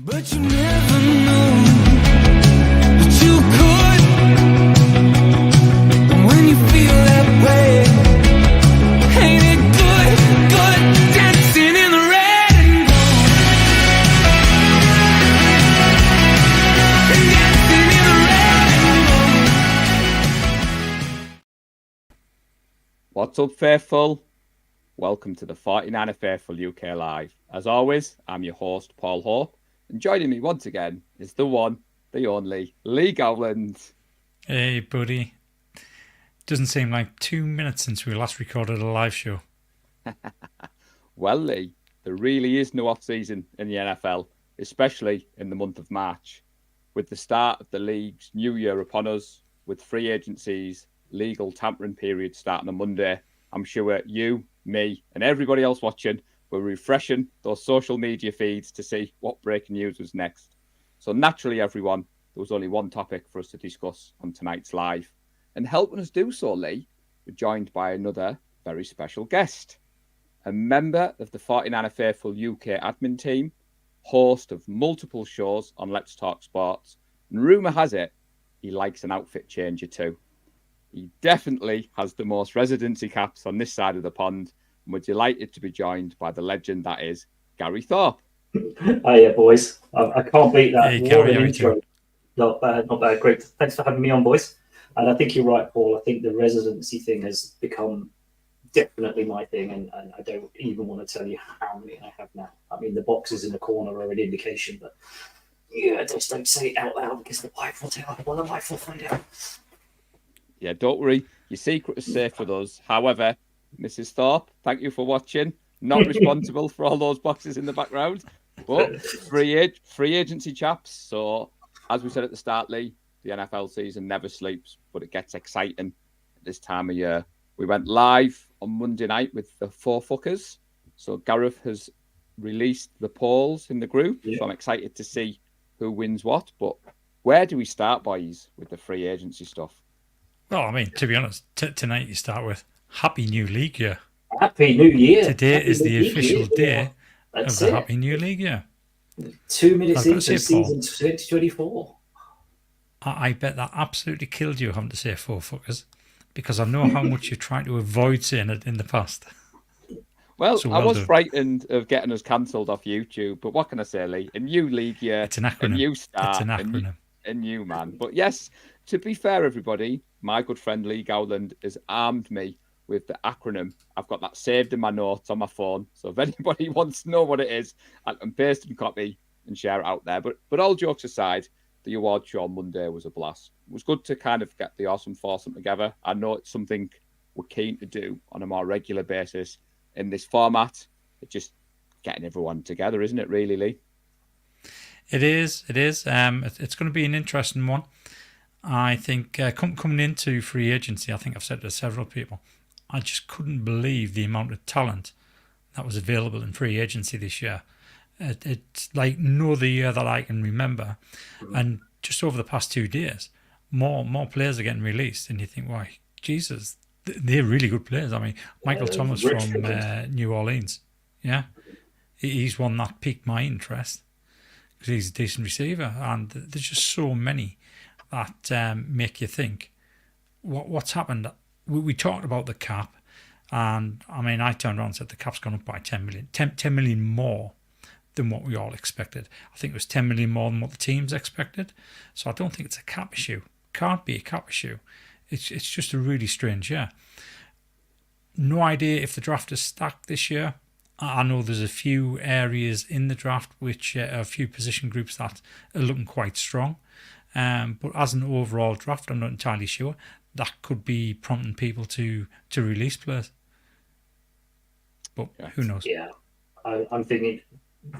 But you never know that you could. And when you feel that way, ain't it good, good dancing in the red and gold. Dancing in the red and gold. What's up, Faithful? Welcome to the 49er Faithful UK Live. As always, I'm your host, Paul Hope, and joining me once again is the one, the only, Lee Gowland. Hey, buddy. Doesn't seem like 2 minutes since we last recorded a live show. Well, Lee, there really is no off-season in the NFL, especially in the month of March. With the start of the league's new year upon us, with free agency's legal tampering period starting on Monday, I'm sure you, me, and everybody else watching were refreshing those social media feeds to see what breaking news was next. So naturally, everyone, there was only one topic for us to discuss on tonight's live. And helping us do so, Lee, we're joined by another very special guest, a member of the 49er Faithful UK admin team, host of multiple shows on Let's Talk Sports, and rumour has it, he likes an outfit changer too. He definitely has the most residency caps on this side of the pond, and we're delighted to be joined by the legend that is Gary Thorpe. Hiya, boys. I can't beat that. Hey, What Gary, an how intro. Not bad, not bad. Great. Thanks for having me on, boys. And I think you're right, Paul. I think the residency thing has become definitely my thing, and I don't even want to tell you how many I have now. I mean, the boxes in the corner are an indication, but yeah, just don't say it out loud because the wife will tell. Well, the wife will find out. Yeah, don't worry. Your secret is safe with us. However, Mrs. Thorpe, thank you for watching. Not responsible for all those boxes in the background, but free agency chaps. So, as we said at the start, Lee, the NFL season never sleeps, but it gets exciting at this time of year. We went live on Monday night with the Four Fuckers. So, Gareth has released the polls in the group. Yeah. So, I'm excited to see who wins what. But where do we start, boys, with the free agency stuff? Well, I mean, to be honest, tonight you start with Happy New League Year. Happy New Year. Today Happy is the New League official year. day That's of the it. Happy New League Year. 2 minutes I've got into to say, Paul, season 2024. I bet that absolutely killed you having to say four fuckers, because I know how much you're trying to avoid saying it in the past. Well, So I well was done. frightened of getting us cancelled off YouTube, but what can I say, Lee? A new league year, It's an a acronym. new start, It's an acronym. a new man. But yes, to be fair, everybody, my good friend Lee Gowland has armed me with the acronym. I've got that saved in my notes on my phone. So if anybody wants to know what it is, I can paste and copy and share it out there. But all jokes aside, the award show on Monday was a blast. It was good to kind of get the awesome foursome together. I know it's something we're keen to do on a more regular basis in this format. It's just getting everyone together, isn't it, really, Lee? It is. It's going to be an interesting one. I think coming into free agency, I think I've said to several people, I just couldn't believe the amount of talent that was available in free agency this year. It's like no other year that I can remember. And just over the past 2 days, more players are getting released. And you think, why, Jesus, they're really good players. I mean, Michael Thomas from New Orleans. Yeah. He's one that piqued my interest because he's a decent receiver. And there's just so many that make you think, what's happened? We talked about the cap, and I mean, I turned around and said the cap's gone up by 10 million. 10 million more than what we all expected. I think it was 10 million more than what the teams expected. So I don't think it's a cap issue. Can't be a cap issue. It's just a really strange year. No idea if the draft is stacked this year. I know there's a few areas in the draft which are a few position groups that are looking quite strong. But as an overall draft, I'm not entirely sure. That could be prompting people to release players. But who knows? Yeah, I'm thinking,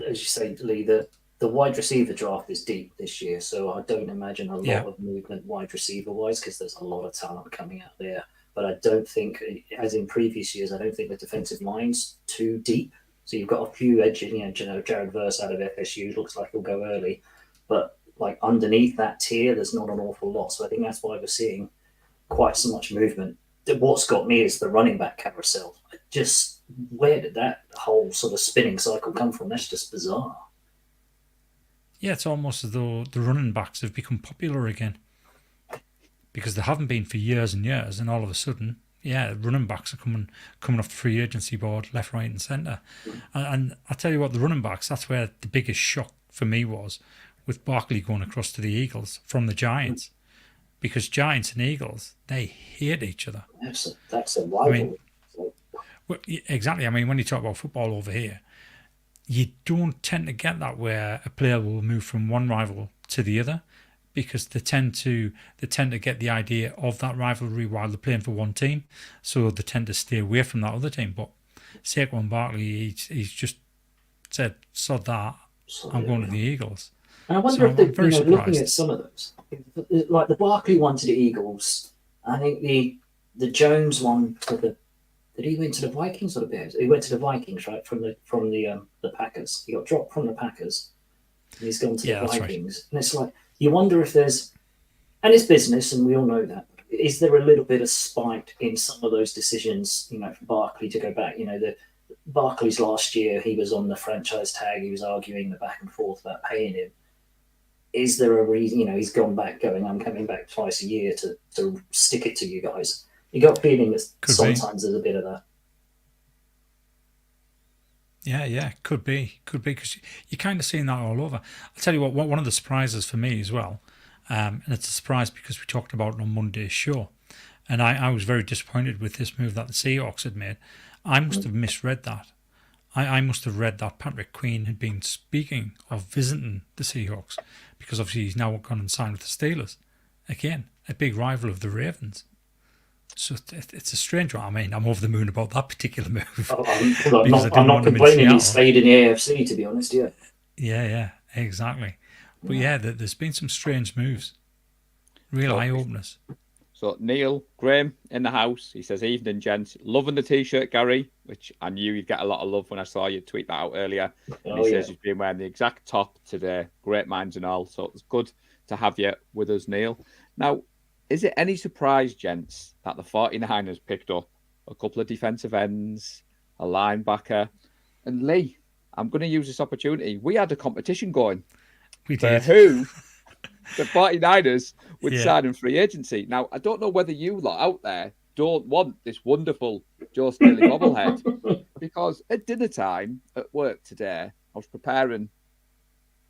as you say, Lee, the wide receiver draft is deep this year, so I don't imagine a lot of movement wide receiver wise because there's a lot of talent coming out there. But I don't think, as in previous years, I don't think the defensive line's too deep. So you've got a few edges, Jared Verse out of FSU looks like he'll go early, but like underneath that tier, there's not an awful lot. So I think that's why we're seeing quite so much movement. What's got me is the running back carousel. Just where did that whole sort of spinning cycle come from? That's just bizarre. Yeah, it's almost as though the running backs have become popular again, because they haven't been for years and years, and all of a sudden, yeah, running backs are coming off the free agency board left, right, and centre. And I tell you what, the running backs, that's where the biggest shock for me was, with Barkley going across to the Eagles from the Giants, because Giants and Eagles, they hate each other. That's a rival. I mean, well, exactly. I mean, when you talk about football over here, you don't tend to get that where a player will move from one rival to the other, because they tend to get the idea of that rivalry while they're playing for one team, so they tend to stay away from that other team. But Saquon Barkley, he's just said, "Sod that, I'm going to the Eagles." And I wonder So if they're I'm very looking at surprised. some of those, like the Barkley one to the Eagles. I think the Jones one to the. Did he went to the Vikings or the Bears? He went to the Vikings, right? From the Packers. He got dropped from the Packers, and he's gone to the That's Vikings. right. And it's like you wonder if there's, and it's business, and we all know that. Is there a little bit of spite in some of those decisions? You know, for Barkley to go back. You know, the Barkley's last year, he was on the franchise tag. He was arguing the back and forth about paying him. Is there a reason? You know, he's gone back, going, "I'm coming back twice a year to stick it to you guys." You got a feeling that sometimes there's a bit of that. Yeah, could be, because you're kind of seeing that all over. I'll tell you what, one of the surprises for me as well, and it's a surprise because we talked about it on Monday's show, and I was very disappointed with this move that the Seahawks had made. I must have misread that. I must have read that Patrick Queen had been speaking of visiting the Seahawks, because obviously he's now gone and signed with the Steelers. Again, a big rival of the Ravens. So it's a strange one. I mean, I'm over the moon about that particular move. I'm not complaining he stayed in the AFC, to be honest, yeah. Yeah, exactly. But yeah, there's been some strange moves. Real eye-openers. So Neil Graham in the house, he says, "Evening, gents. Loving the T-shirt, Gary," which I knew you'd get a lot of love when I saw you tweet that out earlier. And he says he's been wearing the exact top today. Great minds and all. So it's good to have you with us, Neil. Now, is it any surprise, gents, that the 49ers picked up a couple of defensive ends, a linebacker, and Lee, I'm going to use this opportunity. We had a competition going. We did. Who the 49ers would sign in free agency. Now, I don't know whether you lot out there don't want this wonderful Joe Staley bobblehead, because at dinner time at work today, I was preparing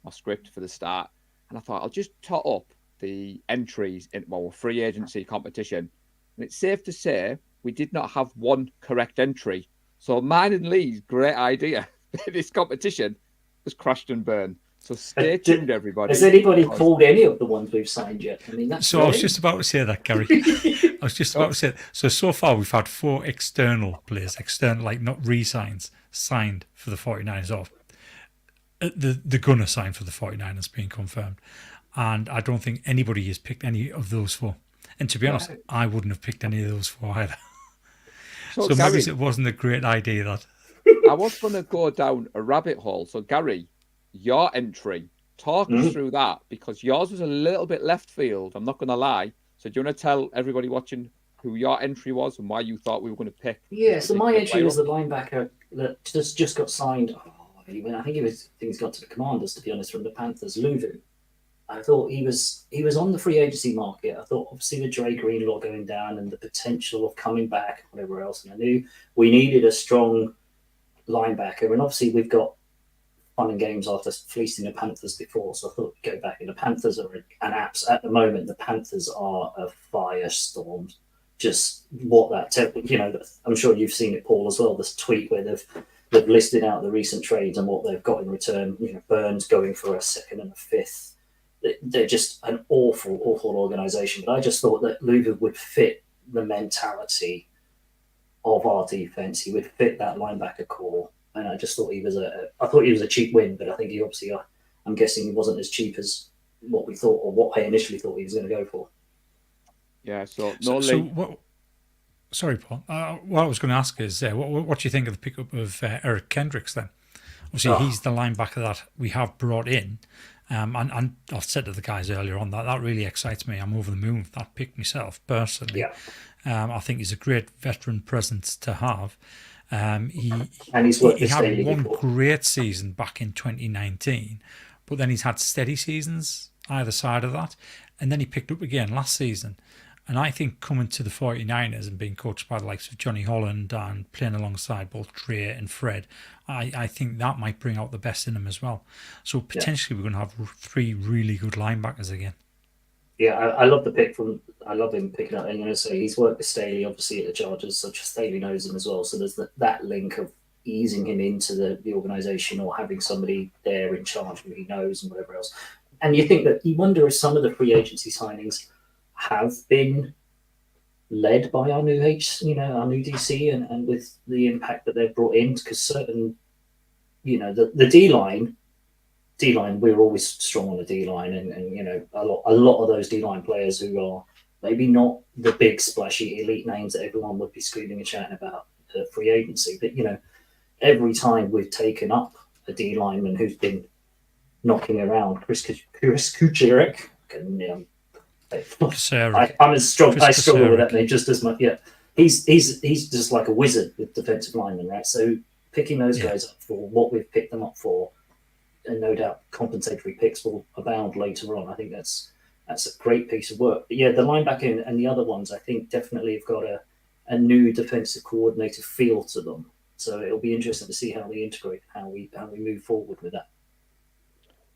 my script for the start, and I thought I'll just tot up the entries into our free agency competition. And it's safe to say we did not have one correct entry. So mine and Lee's great idea in this competition was crashed and burned. So stay tuned, everybody. Has anybody called any of the ones we've signed yet? I mean, that's I was just about to say that, Gary. I was just about to say it. So far we've had 4 external players, like not re-signs, signed for the 49ers off. The gunner signed for the 49ers being confirmed. And I don't think anybody has picked any of those 4. And to be honest, I wouldn't have picked any of those 4 either. So Gary, maybe it wasn't a great idea that. I was going to go down a rabbit hole. So Gary, your entry, talk us through that, because yours was a little bit left field. I'm not going to lie. So do you want to tell everybody watching who your entry was and why you thought we were going to pick? Yeah, so my entry was the linebacker that just got signed. I think he's got to the Commanders, to be honest, from the Panthers, Luvu. I thought he was on the free agency market. I thought obviously with Dre Greenlaw going down and the potential of coming back, whatever else, and I knew we needed a strong linebacker. And obviously we've got fun and games after fleecing the Panthers before, so I thought we'd go back. And the Panthers are at the moment. The Panthers are a firestorm. Just what that I'm sure you've seen it, Paul, as well. This tweet where they've listed out the recent trades and what they've got in return. Burns going for a 2nd and a 5th. They're just an awful organisation. But I just thought that Luvu would fit the mentality of our defense. He would fit that linebacker core, and I just thought he was a cheap win. But I think he obviously, I'm guessing he wasn't as cheap as what we thought, or what I initially thought he was going to go for. Yeah. Sorry, Paul. What I was going to ask is, what do you think of the pickup of Eric Kendricks then? Obviously, he's the linebacker that we have brought in. And I've said to the guys earlier on that really excites me. I'm over the moon with that pick myself, personally. Yeah. I think he's a great veteran presence to have. And he's worked he had one before. great season back in 2019, but then he's had steady seasons either side of that, and then he picked up again last season. And I think coming to the 49ers and being coached by the likes of Johnny Holland and playing alongside both Dre and Fred, I think that might bring out the best in him as well. So potentially we're going to have 3 really good linebackers again. Yeah, I love the pick from. I love him picking up. I'm going to say he's worked with Staley, obviously at the Chargers, so Staley knows him as well. So there's that link of easing him into the organization or having somebody there in charge who he knows and whatever else. And you think that you wonder if some of the free agency signings have been led by our new our new DC, and with the impact that they've brought in, because certain, the D-line, we're always strong on the D-line, and a lot of those D-line players who are maybe not the big splashy elite names that everyone would be screaming and chatting about free agency, but every time we've taken up a D-lineman who's been knocking around, Chris Kucherik, I struggle with that name just as much. Yeah, he's just like a wizard with defensive linemen, right? So picking those guys up for what we've picked them up for, and no doubt compensatory picks will abound later on. I think that's a great piece of work. But yeah, the linebacker and the other ones, I think definitely have got a new defensive coordinator feel to them. So it'll be interesting to see how they integrate, how we move forward with that.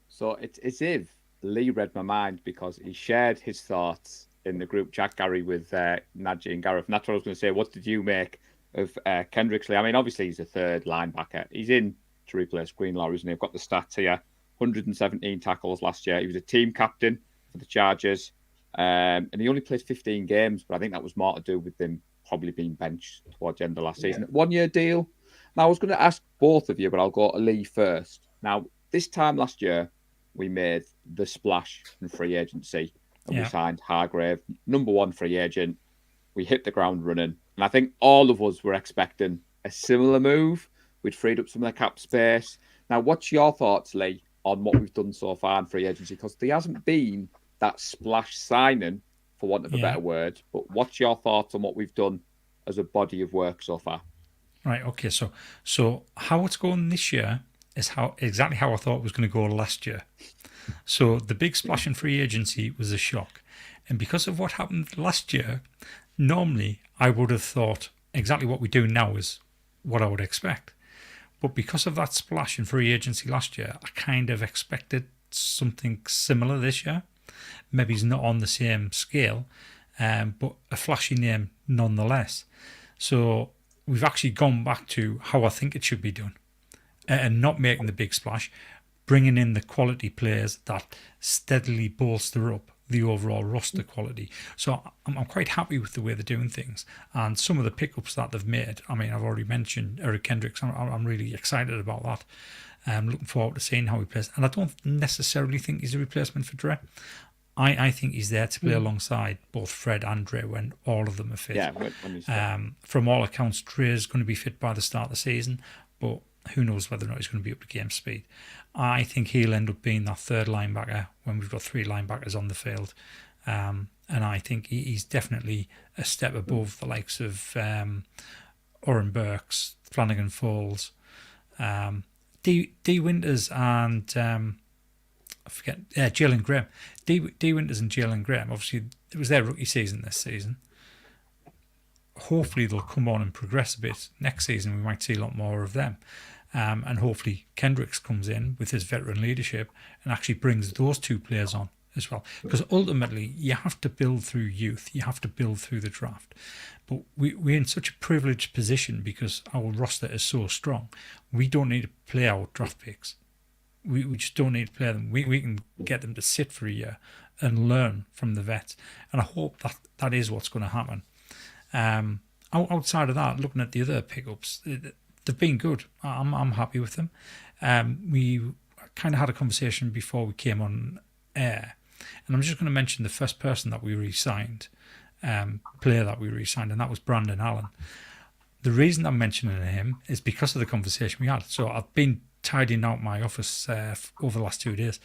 So it's as if Lee read my mind, because he shared his thoughts in the group chat, Gary, with Najee and Gareth. And that's what I was going to say. What did you make of Kendricksley? I mean, obviously he's a third linebacker. He's in to replace Greenlaw, isn't he? I've got the stats here. 117 tackles last year. He was a team captain for the Chargers. And he only played 15 games, but I think that was more to do with him probably being benched towards the end of last season. 1-year deal. Now, I was going to ask both of you, but I'll go to Lee first. Now, this time last year, we made the splash in free agency, and we signed Hargrave, number 1 free agent. We hit the ground running. And I think all of us were expecting a similar move. We'd freed up some of the cap space. Now, what's your thoughts, Lee, on what we've done so far in free agency? Because there hasn't been that splash signing, for want of a better word. But what's your thoughts on what we've done as a body of work so far? Right, okay. So how it's going this year is exactly how I thought it was going to go last year. So the big splash in free agency was a shock. And because of what happened last year, normally I would have thought exactly what we do now is what I would expect. But because of that splash in free agency last year, I kind of expected something similar this year. Maybe it's not on the same scale, but a flashy name nonetheless. So we've actually gone back to how I think it should be done, and not making the big splash, bringing in the quality players that steadily bolster up the overall roster quality. So I'm quite happy with the way they're doing things, and some of the pickups that they've made. I mean, I've already mentioned Eric Kendricks. I'm really excited about that. I'm looking forward to seeing how he plays, and I don't necessarily think he's a replacement for Dre. I think he's there to play alongside both Fred and Dre when all of them are fit. Yeah, from all accounts, Dre is going to be fit by the start of the season, but who knows whether or not he's going to be up to game speed. I think he'll end up being that third linebacker when we've got 3 linebackers on the field. And I think he's definitely a step above the likes of Oren Burks, Flanagan Falls, D Winters and Jalen Graham. D Winters and Jalen Graham, obviously it was their rookie season this season. Hopefully they'll come on and progress a bit. Next season we might see a lot more of them. And hopefully Kendricks comes in with his veteran leadership and actually brings those 2 players on as well. Because ultimately you have to build through youth. You have to build through the draft. But we're in such a privileged position because our roster is so strong. We don't need to play our draft picks. We just don't need to play them. We can get them to sit for a year and learn from the vets. And I hope that is what's going to happen. Outside of that, looking at the other pickups, they've been good. I'm happy with them. We kind of had a conversation before we came on air, and I'm just going to mention the first person that we re-signed, player that we re-signed, and that was Brandon Allen. The reason I'm mentioning him is because of the conversation we had. So I've been tidying out my office over the last 2 days,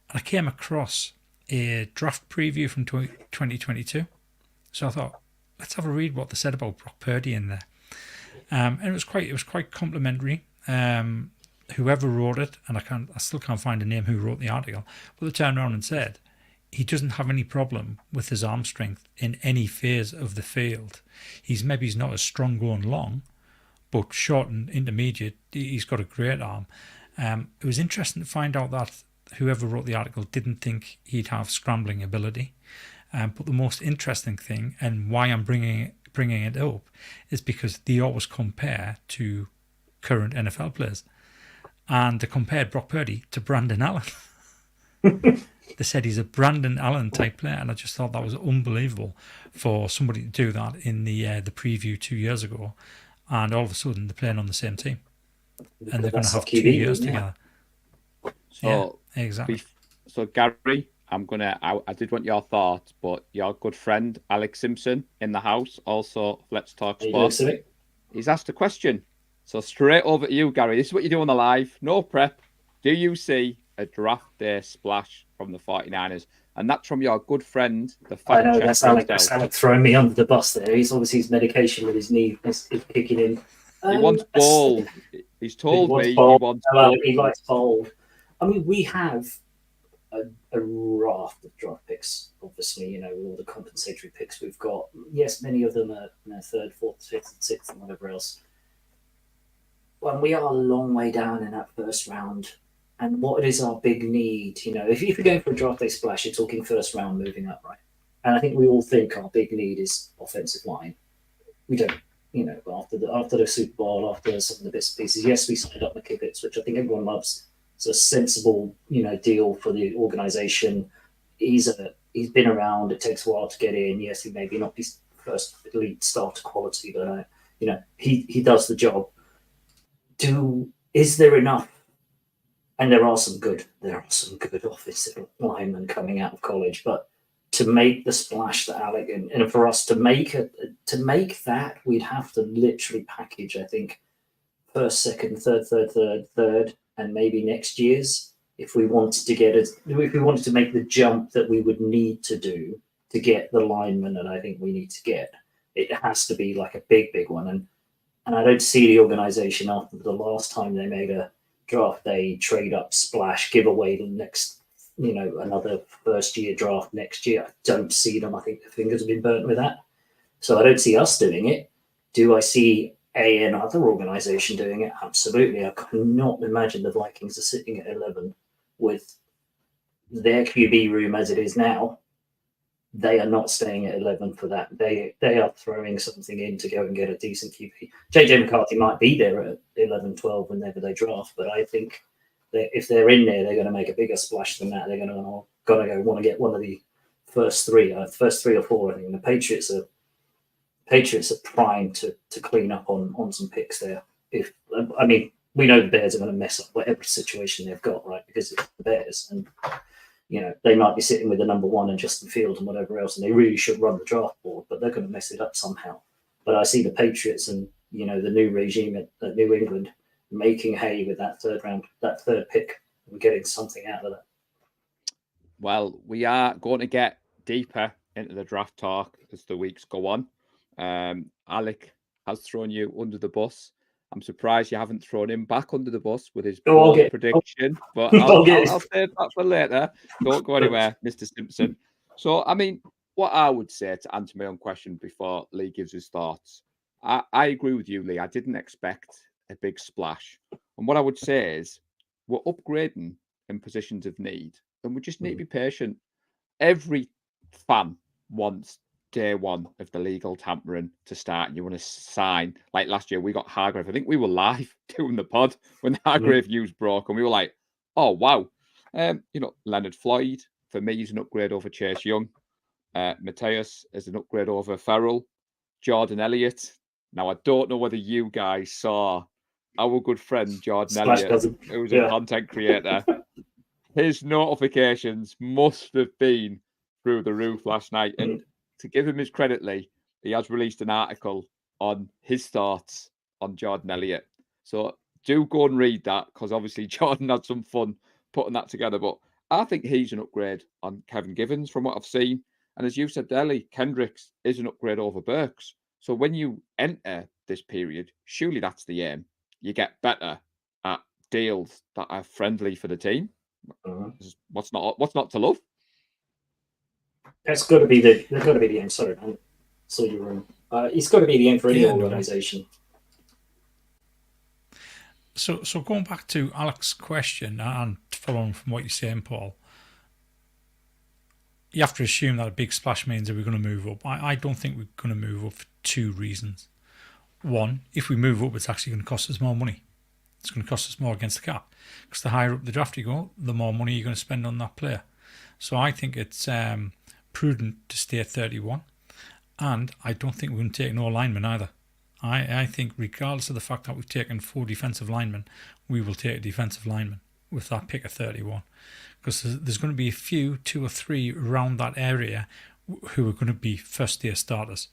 and I came across a draft preview from 2022. So I thought, let's have a read what they said about Brock Purdy in there. And it was quite complimentary. whoever wrote it, and I still can't find a name who wrote the article, but they turned around and said he doesn't have any problem with his arm strength in any phase of the field. He's not as strong going long, but short and intermediate, he's got a great arm. It was interesting to find out that whoever wrote the article didn't think he'd have scrambling ability. But the most interesting thing, and why I'm bringing it up, is because they always compare to current NFL players. And they compared Brock Purdy to Brandon Allen. They said he's a Brandon Allen type player, and I just thought that was unbelievable for somebody to do that in the preview 2 years ago, and all of a sudden they're playing on the same team, and they're going to have 2 years together. So, yeah, exactly. So Gary, I did want your thoughts, but your good friend Alex Simpson in the house, also Let's Talk Sports, he's asked a question. So straight over to you, Gary. This is what you do on the live. No prep. Do you see a draft day splash from the 49ers? And that's from your good friend, the fact I know, that's Alex throwing me under the bus there. He's obviously his medication with his knee is kicking in. He wants bold. He's told me he wants bold. He likes bold. I mean, we have a raft of draft picks, obviously, with all the compensatory picks we've got. Yes, many of them are third, fourth, fifth, and sixth, and whatever else. Well, we are a long way down in that first round. And what is our big need? If you're going for a draft day splash, you're talking first round moving up, right? And I think we all think our big need is offensive line. We don't, after the Super Bowl, after some of the bits and pieces. Yes, we signed up McKivitz, which I think everyone loves. It's a sensible, deal for the organization. He's been around. It takes a while to get in. Yes, he maybe not be first elite starter quality, but he does the job. Is there enough? And there are some good offensive linemen coming out of college, but to make the splash that Alec and for us to make that, we'd have to literally package, I think, first, second, third, and maybe next year's if we wanted to make the jump that we would need to do to get the lineman that I think we need to get. It has to be like a big one, and I don't see the organization after the last time they made a draft day trade up splash, give away the next, another first year draft next year. I don't see them. I think the fingers have been burnt with that. So I don't see us doing it. Do I see another organization doing it? Absolutely. I cannot imagine the Vikings are sitting at 11 with their QB room as it is now. They are not staying at 11 for that. They are throwing something in to go and get a decent QB. JJ McCarthy might be there at 11, 12 whenever they draft, but I think that if they're in there, they're going to make a bigger splash than that. They're going to want to get one of the first three or four. I think the Patriots are primed to clean up on some picks there. We know the Bears are going to mess up whatever situation they've got, right? Because it's the Bears, and they might be sitting with the number one and Justin Fields and whatever else, and they really should run the draft board, but they're going to mess it up somehow. But I see the Patriots and the new regime at New England making hay with that third pick, and getting something out of that. Well, we are going to get deeper into the draft talk as the weeks go on. Alec has thrown you under the bus. I'm surprised you haven't thrown him back under the bus with his prediction, but I'll save that for later. Don't go anywhere, Mr. Simpson. So, what I would say to answer my own question before Lee gives his thoughts, I agree with you, Lee. I didn't expect a big splash. And what I would say is we're upgrading in positions of need, and we just need to be patient. Every fan wants day one of the legal tampering to start, and you want to sign. Like last year, we got Hargrave. I think we were live doing the pod when the Hargrave news broke, and we were like, "Oh wow!" Leonard Floyd for me is an upgrade over Chase Young. Mateus is an upgrade over Ferrell. Jordan Elliott. Now I don't know whether you guys saw our good friend Jordan Elliott, who's a content creator. His notifications must have been through the roof last night, and to give him his credit, Lee, he has released an article on his thoughts on Jordan Elliott. So do go and read that, because obviously Jordan had some fun putting that together. But I think he's an upgrade on Kevin Givens from what I've seen. And as you said, Ellie, Kendricks is an upgrade over Burks. So when you enter this period, surely that's the aim. You get better at deals that are friendly for the team. Mhm. What's not to love? That's got to be the aim. Sorry, man. Saw your room. It's got to be the aim for any Yeah, no. organisation. So going back to Alex's question and following from what you're saying, Paul, you have to assume that a big splash means that we're going to move up. I don't think we're going to move up for two reasons. One, if we move up, it's actually going to cost us more money. It's going to cost us more against the cap, because the higher up the draft you go, the more money you're going to spend on that player. So I think it's prudent to stay at 31, and I don't think we're going to take no lineman either. I think regardless of the fact that we've taken 4 defensive linemen, we will take a defensive lineman with that pick of 31, because there's going to be a few, 2 or 3 around that area who are going to be first year starters.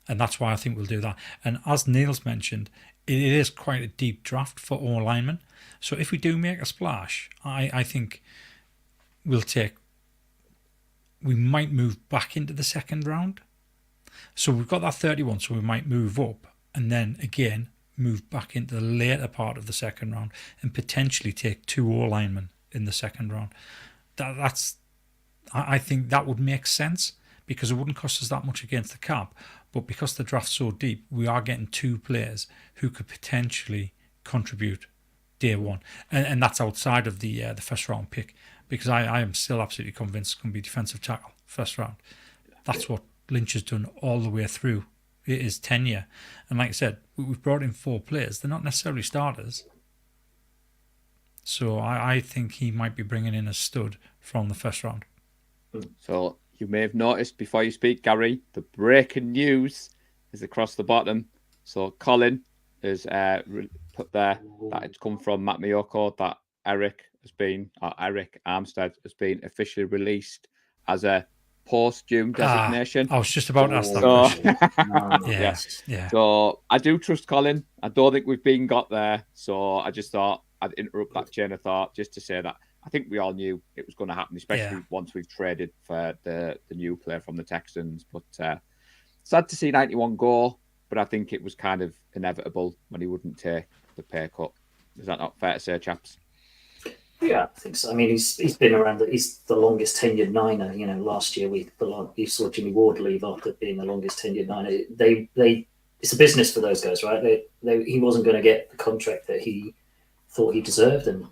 And that's why I think we'll do that. And as Neil's mentioned, it is quite a deep draft for all linemen. So if we do make a splash, I think we might move back into the second round. So we've got that 31, so we might move up and then again move back into the later part of the second round and potentially take 2 all linemen in the second round. I think that would make sense, because it wouldn't cost us that much against the cap. But because the draft's so deep, we are getting 2 players who could potentially contribute day one. And that's outside of the first round pick, because I am still absolutely convinced it's going to be defensive tackle first round. That's what Lynch has done all the way through his tenure. And like I said, we've brought in 4 players. They're not necessarily starters. So I think he might be bringing in a stud from the first round. So you may have noticed before you speak, Gary, the breaking news is across the bottom. So Colin has put there that it's come from Matt Miyoko that Eric Armstead has been officially released as a post-June designation. I was just about to ask that question. Yeah. So I do trust Colin. I don't think we've got there. So I just thought I'd interrupt that chain of thought just to say that I think we all knew it was going to happen, especially once we've traded for the new player from the Texans. But sad to see 91 go, but I think it was kind of inevitable when he wouldn't take the pay cut. Is that not fair to say, chaps? Yeah, I think so. I mean, he's been around. He's the longest tenured Niner. You know, last year you saw Jimmy Ward leave after being the longest tenured Niner. It's a business for those guys, right? He wasn't going to get the contract that he thought he deserved, and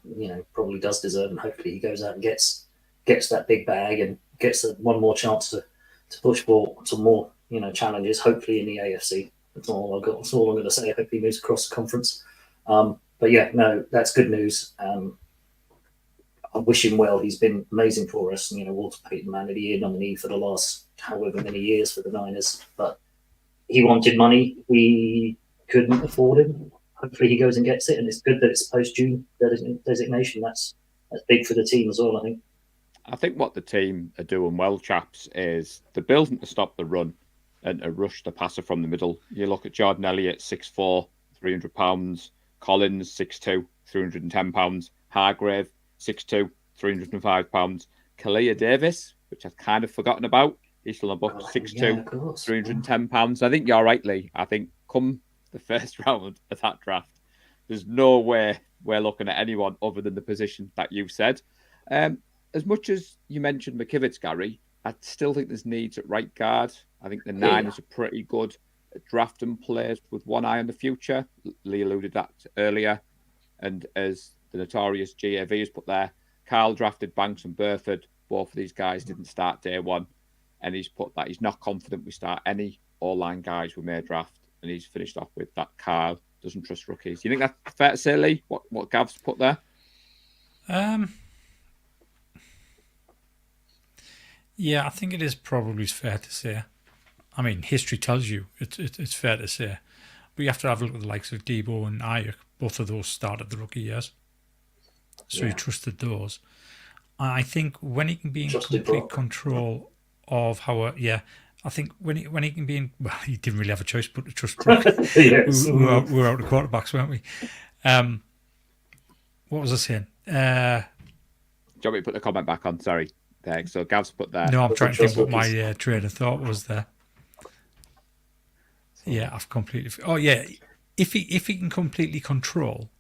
probably does deserve, and hopefully he goes out and gets that big bag and gets one more chance to push for some more challenges, hopefully in the AFC. That's all I'm going to say. I hope he moves across the conference. But yeah, no, that's good news. I wish him well. He's been amazing for us. Walter Payton Man of the Year nominee for the last however many years for the Niners, but he wanted money. We couldn't afford him. Hopefully he goes and gets it, and it's good that it's post-June designation. That's big for the team as well, I think. I think what the team are doing well, chaps, is they're building to stop the run and to rush the passer from the middle. You look at Jordan Elliott, 6'4", 300 pounds. Collins, 6'2", 310 pounds. Hargrave, 6'2", 305 pounds. Kalia Davis, which I've kind of forgotten about. He's still above 6'2", 310 pounds. I think you're right, Lee. I think come the first round of that draft, there's no way we're looking at anyone other than the position that you've said. As much as you mentioned McKivitz, Gary, I still think there's needs at right guard. I think the Niners are pretty good at drafting players with one eye on the future. Lee alluded that earlier. And as the notorious GAV has put there, Carl drafted Banks and Burford. Both of these guys didn't start day one. And he's put that he's not confident we start any all-line guys we may draft. And he's finished off with that Carl doesn't trust rookies. Do you think that's fair to say, Lee, what Gav's put there? Yeah, I think it is probably fair to say. I mean, history tells you it's fair to say. But you have to have a look at the likes of Debo and Ayuk. Both of those started the rookie years. So he trusted those. I think when he can be in complete control of I think when he can be in, well, he didn't really have a choice but to trust Brock. We were out of quarterbacks, weren't we? What was I saying? Do you want me to put the comment back on? Sorry. There. So Gav's put that. No, I'm trying to think what my train of thought was there. Yeah, I've completely. Oh yeah, if he can completely control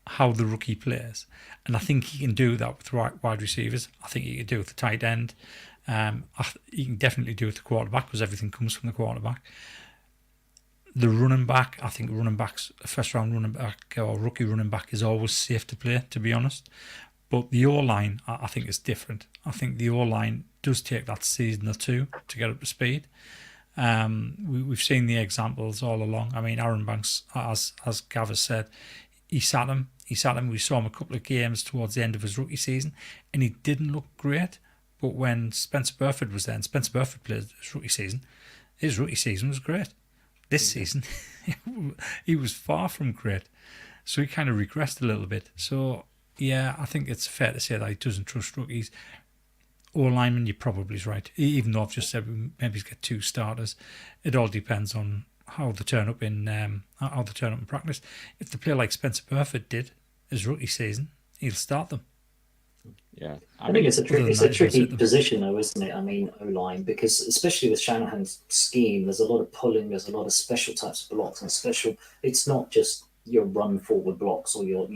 how the rookie plays. And I think he can do that with wide receivers. I think he can do it with the tight end. He can definitely do it with the quarterback because everything comes from the quarterback. The running back, I think first round running back or rookie running back is always safe to play, to be honest. But the O-line, I think, is different. I think the O-line does take that season or two to get up to speed. We've seen the examples all along. I mean, Aaron Banks, as Gav has said, he sat him. We saw him a couple of games towards the end of his rookie season, and he didn't look great. But when Spencer Burford was there, and Spencer Burford played his rookie season was great. This season, he was far from great. So he kind of regressed a little bit. So, yeah, I think it's fair to say that he doesn't trust rookies. Or lineman, you probably is right. Even though I've just said maybe he's got 2 starters, it all depends on how they turn up in practice. If they play like Spencer Burford did his rookie season, he'll start them. Yeah, I think it's a tricky position, though, isn't it? I mean, O-line, because especially with Shanahan's scheme, there's a lot of pulling, there's a lot of special types of blocks, and special. It's not just your run forward blocks or your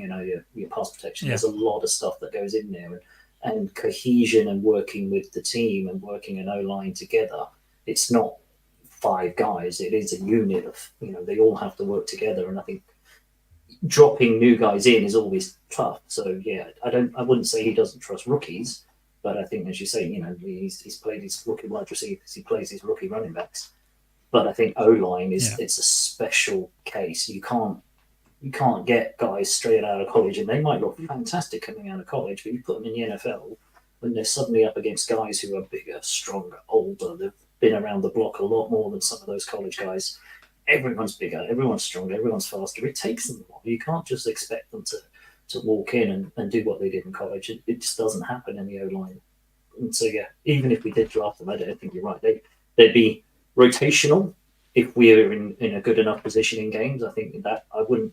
pass protection. Yeah. There's a lot of stuff that goes in there, and cohesion and working with the team and working an O-line together. It's not 5 guys; it is a unit of they all have to work together, and I think dropping new guys in is always tough. So yeah, I wouldn't say he doesn't trust rookies, but I think, as you say, he's played his rookie wide receivers, he plays his rookie running backs. But I think O-line it's a special case. You can't get guys straight out of college, and they might look fantastic coming out of college, but you put them in the NFL when they're suddenly up against guys who are bigger, stronger, older. They've been around the block a lot more than some of those college guys. Everyone's bigger, everyone's stronger, everyone's faster. It takes them a while. You can't just expect them to walk in and do what they did in college. It just doesn't happen in the O-line. And so, yeah, even if we did draft them, I don't think you're right. They'd be rotational if we're in a good enough position in games. I think that I wouldn't,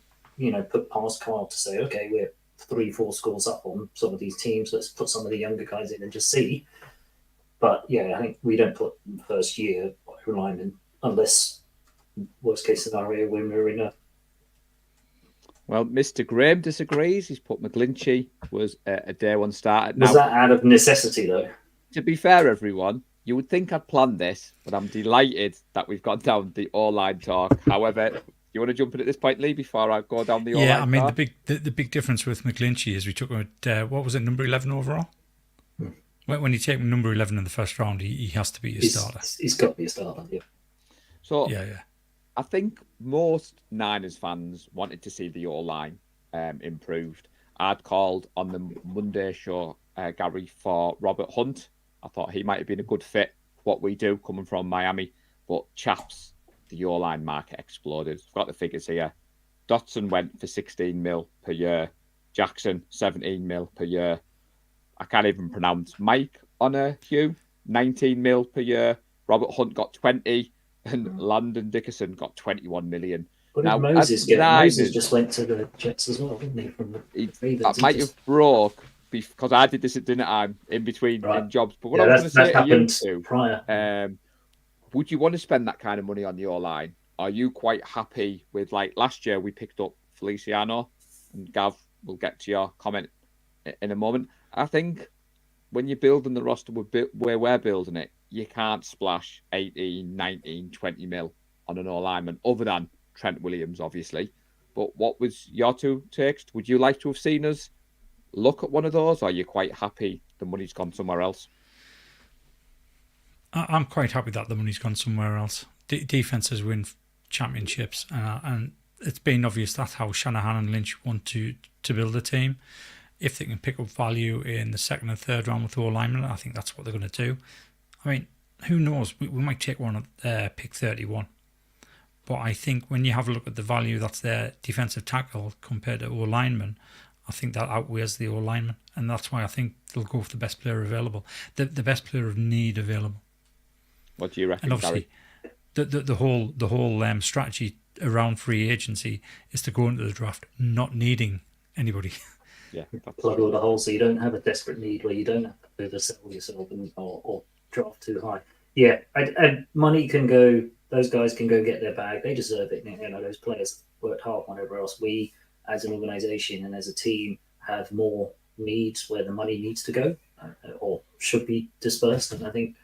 put past Kyle to say, okay, we're 3-4 scores up on some of these teams. Let's put some of the younger guys in and just see. But, yeah, I think we don't put first year O-linemen unless worst case scenario when we're in a. Well, Mr. Graham disagrees. He's put McGlinchey was a day 1 starter. Was that out of necessity, though? To be fair, everyone, you would think I'd planned this, but I'm delighted that we've gone down the O-line talk. However, you want to jump in at this point, Lee, before I go down the O-line talk? Yeah, I mean, the big difference with McGlinchey is we took him at, what was it, number 11 overall? When you take him number 11 in the first round, he has to be your starter. He's got to be a starter, yeah. So, yeah. I think most Niners fans wanted to see the O-line improved. I'd called on the Monday show, Gary, for Robert Hunt. I thought he might have been a good fit for what we do coming from Miami. But chaps, the O-line market exploded. I've got the figures here. Dotson went for 16 mil per year. Jackson, 17 mil per year. I can't even pronounce. Mike Hugh, 19 mil per year. Robert Hunt got 20. And Landon Dickerson got 21 million. What did Moses get? Moses just went to the Jets as well, didn't he? From the that might have broke because I did this at dinner time in between jobs. But what I was going to say to you two, prior. Would you want to spend that kind of money on the O-line? Are you quite happy with, like, last year we picked up Feliciano, and Gav, we'll get to your comment in a moment. I think when you're building the roster where we're building it, you can't splash 18, 19, 20 mil on an O-lineman, other than Trent Williams, obviously. But what was your 2 takes? Would you like to have seen us look at one of those, or are you quite happy the money's gone somewhere else? I'm quite happy that the money's gone somewhere else. Defenses win championships, and it's been obvious that's how Shanahan and Lynch want to build a team. If they can pick up value in the 2nd and 3rd round with O-linemen, I think that's what they're going to do. I mean, who knows? We might take one at pick 31. But I think when you have a look at the value that's their defensive tackle compared to O-lineman, I think that outweighs the O-lineman. And that's why I think they'll go for the best player available, the best player of need available. What do you reckon, And obviously, the whole strategy around free agency is to go into the draft not needing anybody. Yeah, plug all the holes so you don't have a desperate need where you don't have to oversell yourself or draft too high. Yeah, and money can go. Those guys can go get their bag. They deserve it. Those players worked hard. Whatever else, we as an organisation and as a team have more needs where the money needs to go or should be dispersed. And I think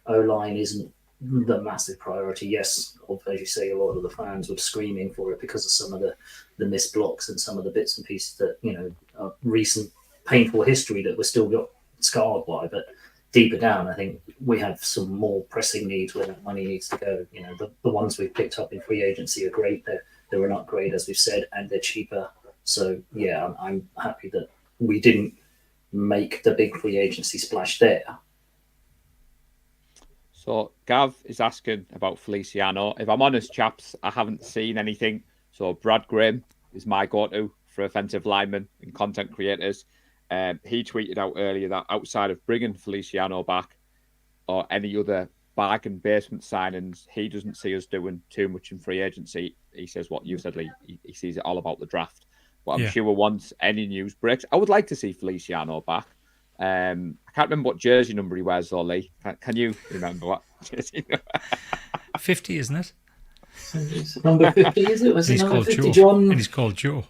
O-line isn't the massive priority. Yes, as you say, a lot of the fans were screaming for it because of some of the missed blocks and some of the bits and pieces that, recent painful history that we're still got scarred by. But deeper down, I think we have some more pressing needs where that money needs to go. The ones we've picked up in free agency are great. They're an upgrade, as we've said, and they're cheaper. So, yeah, I'm happy that we didn't make the big free agency splash there. So Gav is asking about Feliciano. If I'm honest, chaps, I haven't seen anything. So Brad Graham is my go-to for offensive linemen and content creators. He tweeted out earlier that outside of bringing Feliciano back or any other bargain basement signings, he doesn't see us doing too much in free agency. He says what you said, Lee. He sees it all about the draft. But I'm sure once any news breaks, I would like to see Feliciano back. I can't remember what jersey number he wears, though, Lee. Can you remember what jersey? 50, isn't it? Number 50, is it? Was it number 50, Joe. John? And he's called Joe.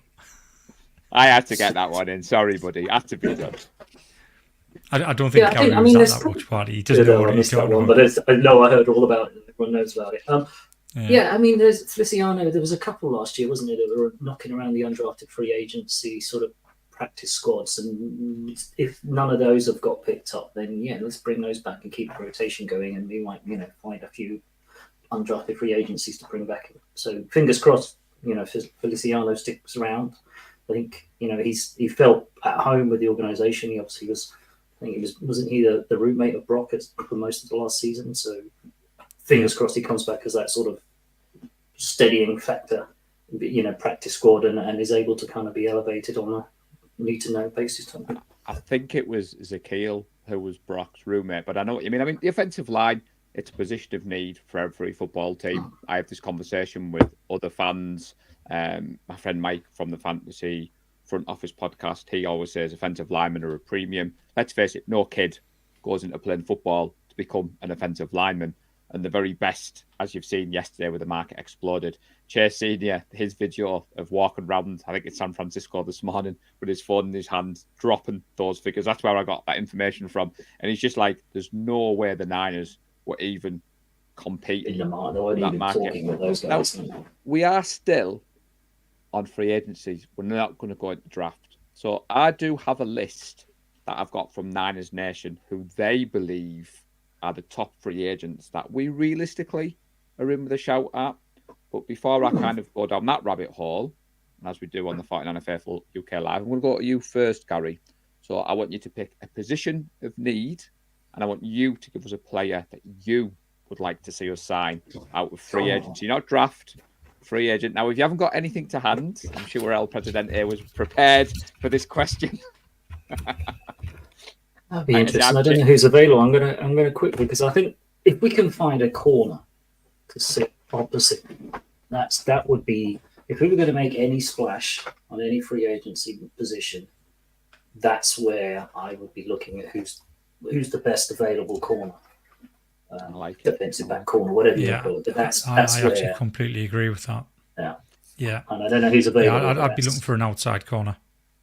I had to get that one in. Sorry, buddy. Had to be done. I don't think Gary was at that watch party. He doesn't know what he's talking about. But I know I heard all about it. Everyone knows about it. I mean, there's Feliciano. There was a couple last year, wasn't it, that were knocking around the undrafted free agency sort of practice squads. And if none of those have got picked up, then let's bring those back and keep the rotation going. And we might, find a few undrafted free agencies to bring back. So fingers crossed, Feliciano sticks around. I think he felt at home with the organisation. He obviously was. I think wasn't he the roommate of Brock for most of the last season? So fingers crossed he comes back as that sort of steadying factor, practice squad and is able to kind of be elevated on a need to know basis. I think it was Zakil who was Brock's roommate, but I know what you mean. I mean, the offensive line, it's a position of need for every football team. I have this conversation with other fans. My friend Mike from the Fantasy Front Office podcast, he always says offensive linemen are a premium. Let's face it, no kid goes into playing football to become an offensive lineman. And the very best, as you've seen yesterday where the market exploded, Chase Senior, his video of walking around, I think it's San Francisco this morning, with his phone in his hand, dropping those figures. That's where I got that information from. And he's just like, there's no way the Niners were even competing in the market. They weren't even talking with those guys. Now, we are still on free agencies. We're not going to go into draft. So I do have a list that I've got from Niners Nation who they believe are the top free agents that we realistically are in with a shout at. But before I kind of go down that rabbit hole, as we do on the 49er Faithful UK Live, I'm going to go to you first, Gary. So I want you to pick a position of need, and I want you to give us a player that you would like to see us sign out of free agency, not draft. Free agent. Now, if you haven't got anything to hand, I'm sure El Presidente was prepared for this question. That'd be interesting. I don't know who's available. I'm gonna quickly, because I think if we can find a corner to sit opposite, that would be, if we were going to make any splash on any free agency position, that's where I would be looking at who's the best available corner. I like defensive back corner, whatever you call it. But that's I actually completely agree with that. Yeah. And I don't know who's available. Yeah, I'd be looking for an outside corner.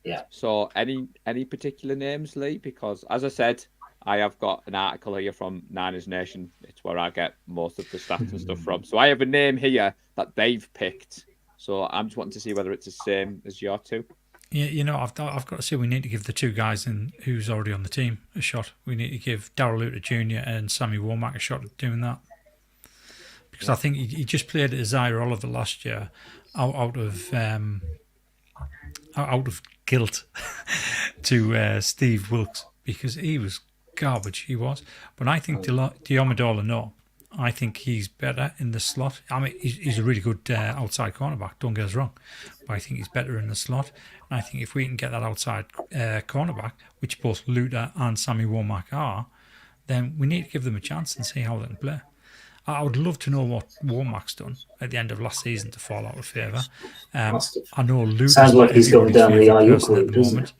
Yeah. So any particular names, Lee? Because as I said, I have got an article here from Niners Nation. It's where I get most of the stats and stuff from. So I have a name here that they've picked. So I'm just wanting to see whether it's the same as your two. Yeah, I've got to say we need to give the two guys who's already on the team a shot. We need to give Darrell Luter Jr. and Sammy Womack a shot at doing that. Because I think he just played at Isaiah Oliver last year out of guilt to Steve Wilkes, because he was garbage, he was. But I think Diomedolo, no. I think he's better in the slot. I mean, he's a really good outside cornerback, don't get us wrong. But I think he's better in the slot. And I think if we can get that outside cornerback, which both Luter and Sammy Womack are, then we need to give them a chance and see how they can play. I would love to know what Womack's done at the end of last season to fall out of favour. I know Luter sounds like he's going down the IU route, doesn't it?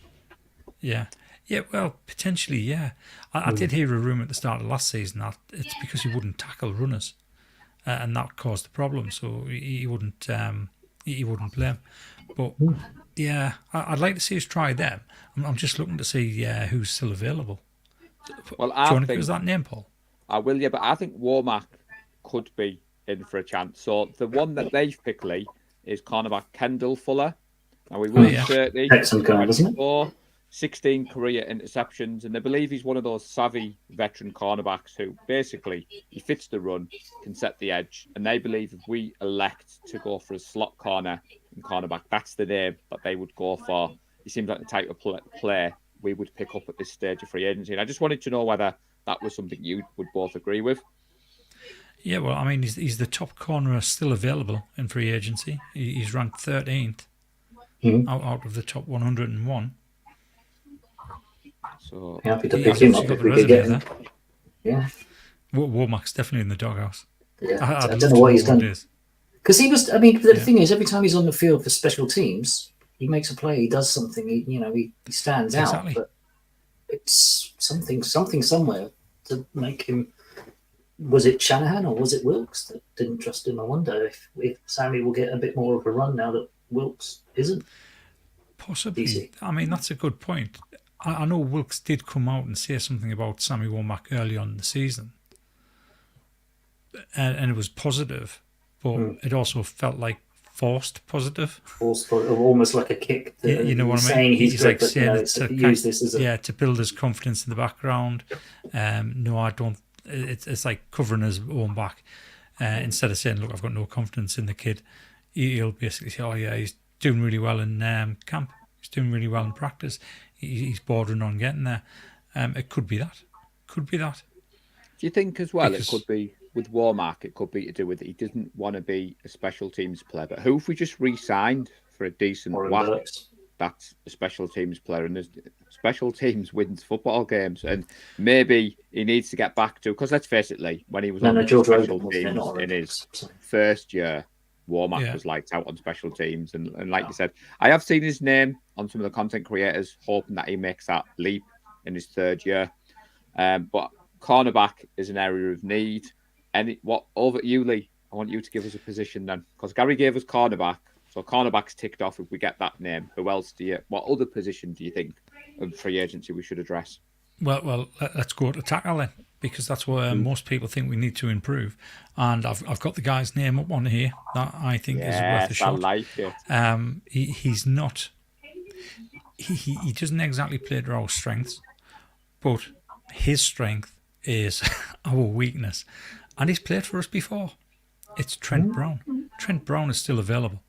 Yeah, well, potentially, yeah. I did hear a rumour at the start of last season that it's because he wouldn't tackle runners, and that caused the problem. So he wouldn't he wouldn't play him. But yeah, I'd like to see us try them. I'm just looking to see who's still available. Well, Do I you want to give think us that name, Paul? I will, yeah, but I think Womack could be in for a chance. So the one that they've picked, Lee, is cornerback Kendall Fuller. Now he was 30, Excellent guy, isn't it? 24, 16 career interceptions, and they believe he's one of those savvy veteran cornerbacks who basically he fits the run, can set the edge, and they believe if we elect to go for a slot corner and cornerback, that's the name that they would go for. He seems like the type of player we would pick up at this stage of free agency, and I just wanted to know whether that was something you would both agree with. Yeah, well, I mean, he's the top corner still available in free agency. He's ranked 13th out of the top 101. So happy to pick him up if we could get him. Yeah. Womack's definitely in the doghouse. Yeah. I don't know what he's done. Because he was, I mean, the thing is, every time he's on the field for special teams, he makes a play, he does something, he stands out. But it's something somewhere to make him. Was it Shanahan or was it Wilkes that didn't trust him? I wonder if Sammy will get a bit more of a run now that Wilkes isn't. Possibly. Easy. I mean, that's a good point. I know Wilkes did come out and say something about Sammy Womack early on in the season. And it was positive, but it also felt like forced positive. Forced, almost like a kick. You know what I mean? Saying he's good, like saying to use this as to build his confidence in the background. No, I don't. It's like covering his own back. Instead of saying, look, I've got no confidence in the kid, he'll basically say, oh yeah, he's doing really well in camp. He's doing really well in practice. He's bordering on getting there. It could be that. Do you think as well it could be with Womack, it could be to do with he doesn't want to be a special teams player, but who if we just re-signed for a decent whack, that's a special teams player, and there's special teams wins football games, and maybe he needs to get back to, because let's face it, Lee, when he was on special teams in his first year, Womack was lights out on special teams, and like you said, I have seen his name on some of the content creators hoping that he makes that leap in his third year, but cornerback is an area of need. What over you, Lee? I want you to give us a position then, because Gary gave us cornerback, so cornerback's ticked off if we get that name. Who else what other position do you think of free agency we should address? Well, let's go to tackle then, because that's where most people think we need to improve. And I've got the guy's name up on here that I think is worth a shot. I like it. He's not. He doesn't exactly play to our strengths, but his strength is our weakness, and he's played for us before. It's Trent Brown. Trent Brown is still available.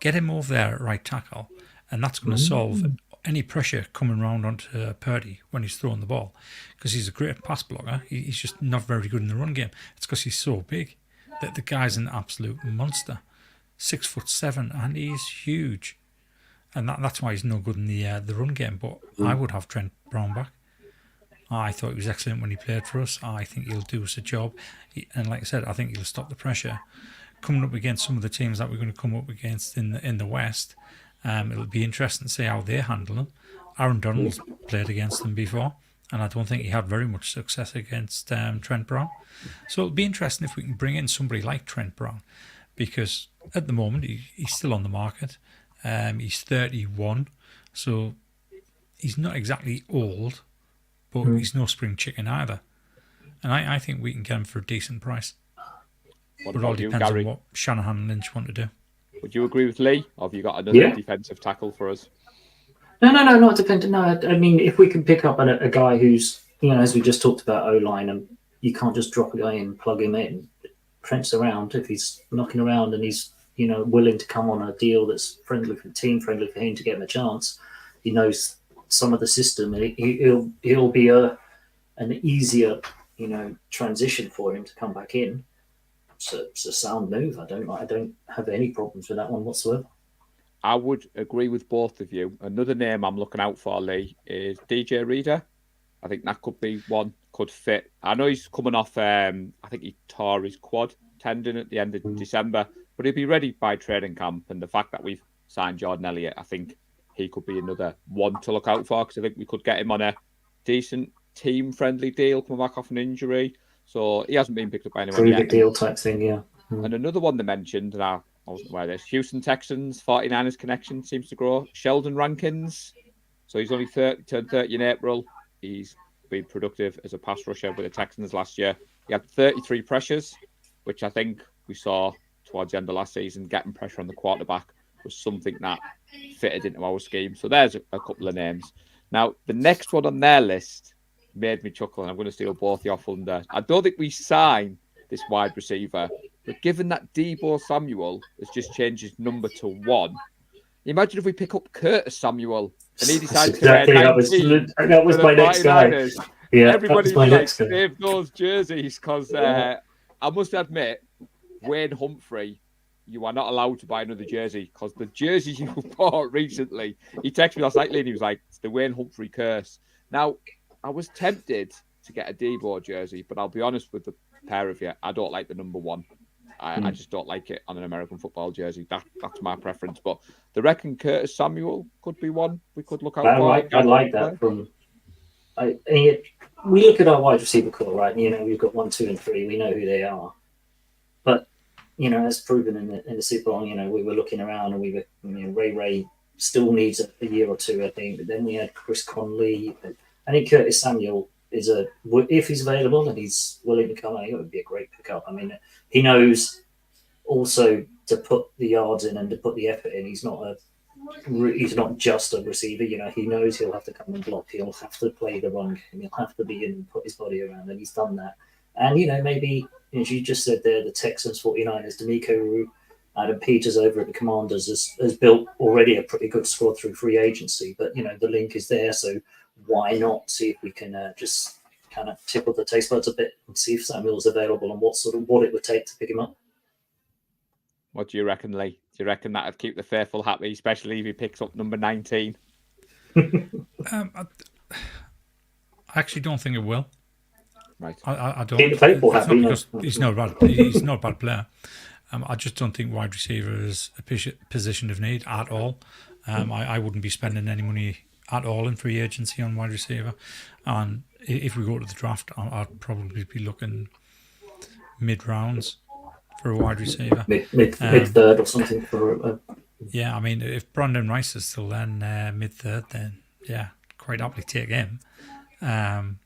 Get him over there at right tackle, and that's going to solve any pressure coming round onto Purdy when he's throwing the ball, because he's a great pass blocker. He's just not very good in the run game. It's because he's so big. That the guy's an absolute monster, 6'7", and he's huge, and that's why he's no good in the run game. But I would have Trent Brown back. I thought he was excellent when he played for us. I think he'll do us a job, and like I said, I think he'll stop the pressure coming up against some of the teams that we're going to come up against in the West. It'll be interesting to see how they handle them. Aaron Donald's played against them before, and I don't think he had very much success against Trent Brown. So it'll be interesting if we can bring in somebody like Trent Brown, because at the moment he's still on the market. He's 31, so he's not exactly old, but he's no spring chicken either. And I think we can get him for a decent price. But it all depends on what Shanahan and Lynch want to do. Would you agree with Lee, or have you got another defensive tackle for us? No, not dependent. No, I mean, if we can pick up a guy who's, as we just talked about O-line, and you can't just drop a guy in, plug him in. Trent's around. If he's knocking around and he's, willing to come on a deal that's friendly for the team, friendly for him to get him a chance, he knows some of the system. He'll be an easier, transition for him to come back in. So it's a sound move. I don't have any problems with that one whatsoever. I would agree with both of you. Another name I'm looking out for, Lee, is DJ Reader. I think that could be one, could fit. I know he's coming off, I think he tore his quad tendon at the end of December, but he'll be ready by training camp. And the fact that we've signed Jordan Elliott, I think he could be another one to look out for, because I think we could get him on a decent team-friendly deal coming back off an injury. So he hasn't been picked up by anyone yet. Deal type thing, yeah. And another one they mentioned, and I wasn't aware of this. Houston Texans, 49ers connection seems to grow. Sheldon Rankins. So he's only turned 30 in April. He's been productive as a pass rusher with the Texans last year. He had 33 pressures, which I think we saw towards the end of last season. Getting pressure on the quarterback was something that fitted into our scheme. So there's a couple of names. Now, the next one on their list made me chuckle, and I'm going to steal both your thunder. I don't think we sign this wide receiver, but given that Deebo Samuel has just changed his number to 1, imagine if we pick up Curtis Samuel and he decides to wear 19 that was my next guy. Yeah, everybody like save those jerseys because I must admit, Wayne Humphrey, you are not allowed to buy another jersey because the jersey you bought recently, he texted me last night and he was like, it's the Wayne Humphrey curse. Now, I was tempted to get a Deebo jersey, but I'll be honest with the pair of you, I don't like the number 1. I just don't like it on an American football jersey. That's my preference. But I reckon Curtis Samuel could be one we could look out for. I like that. We look at our wide receiver core, right? You know, we've got 1, 2, and 3. We know who they are. But, you know, as proven in the Super Bowl, you know, we were looking around and Ray still needs a year or two, I think. But then we had Chris Conley. I think Curtis Samuel is if he's available and he's willing to come out, it would be a great pickup. I mean, he knows also to put the yards in and to put the effort in. He's not just a receiver. You know, he knows he'll have to come and block. He'll have to play the run. He'll have to be in and put his body around, and he's done that. And, you know, maybe, as you just said there, the Texans, 49ers, D'Amico Rue, Adam Peters over at the Commanders has built already a pretty good squad through free agency. But, you know, the link is there, so why not see if we can just kind of tickle the taste buds a bit and see if Samuel's available and what it would take to pick him up. What do you reckon, Lee? Do you reckon that would keep the faithful happy, especially if he picks up number 19? I actually don't think it will. Right. I don't. Keep the faithful happy. Because he's not a bad player. I just don't think wide receiver is a position of need at all. I wouldn't be spending any money at all in free agency on wide receiver. And if we go to the draft, I'd probably be looking mid-rounds for a wide receiver. Mid-third or something for Yeah, I mean, if Brandon Rice is still then mid-third, then yeah, quite happily take him. And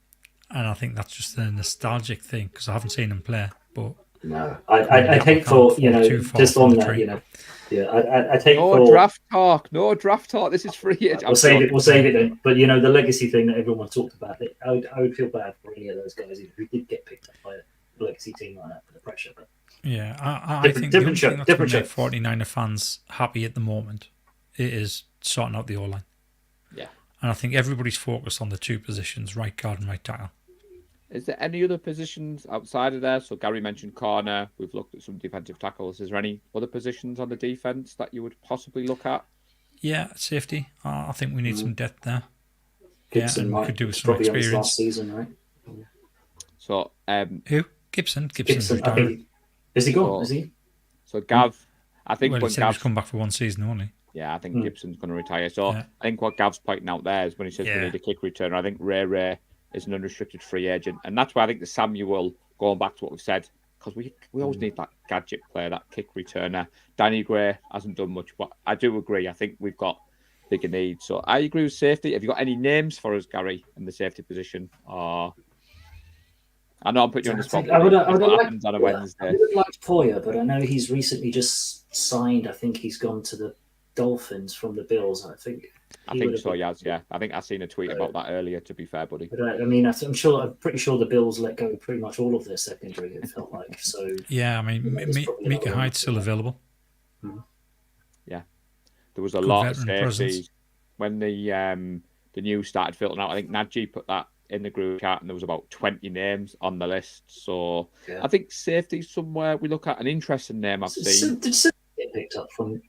I think that's just a nostalgic thing because I haven't seen him play. But no, I take for, you know, just on that, you know. Yeah, I take no draft talk. No draft talk. This is free. We'll save it then. But, you know, the legacy thing that everyone talked about, I would feel bad for any of those guys who did get picked up by a legacy team like that for the pressure. But yeah, I think the only thing that's going to make 49er fans happy at the moment is sorting out the O-line. Yeah. And I think everybody's focused on the 2 positions, right guard and right tackle. Is there any other positions outside of there? So Gary mentioned corner. We've looked at some defensive tackles. Is there any other positions on the defense that you would possibly look at? Yeah, safety. I think we need some depth there. Gibson we could do with some experience. Last season, right? So who? Gibson. I think, is he gone? Is he? So Gav, I think when he Gav's come back for 1 season only. Yeah, I think Gibson's going to retire. So I think what Gav's pointing out there is when he says we need a kick returner, I think Ray is an unrestricted free agent. And that's why I think the Samuel, going back to what we've said, because we always need that gadget player, that kick returner. Danny Gray hasn't done much, but I do agree. I think we've got bigger needs. So I agree with safety. Have you got any names for us, Gary, in the safety position? Or I know I'm putting you on the spot. I would have on a Wednesday. liked Poyer, but I know he's recently just signed. I think he's gone to the Dolphins from the Bills. I think so. Yes, yeah. I think I seen a tweet about that earlier. To be fair, buddy. But I mean, I'm pretty sure the Bills let go pretty much all of their secondary. It felt like so. Yeah, I mean, Mika Hyde's still available. Mm-hmm. Yeah, there was a lot of safeties when the news started filtering out. I think Najee put that in the group chat, and there was about 20 names on the list. So I think safety somewhere we look at. An interesting name I've seen. Did Simmons get picked up from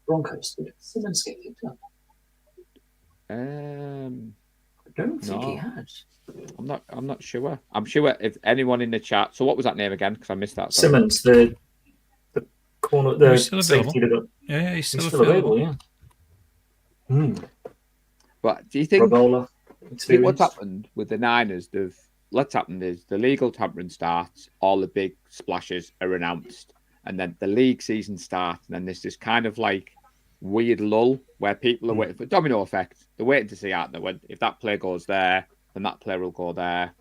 Broncos? Did Simmons get picked up? I don't think he had. I'm not sure. I'm sure if anyone in the chat. So what was that name again? Because I missed that. Sorry. Simmons, the corner, the safety. Yeah, he's still available. Yeah. But do you think? What's happened with the Niners? What's happened is the legal tampering starts. All the big splashes are announced, and then the league season starts, and then there's this kind of like weird lull where people are waiting for domino effect. They're waiting to see, aren't they? When if that player goes there, then that player will go there.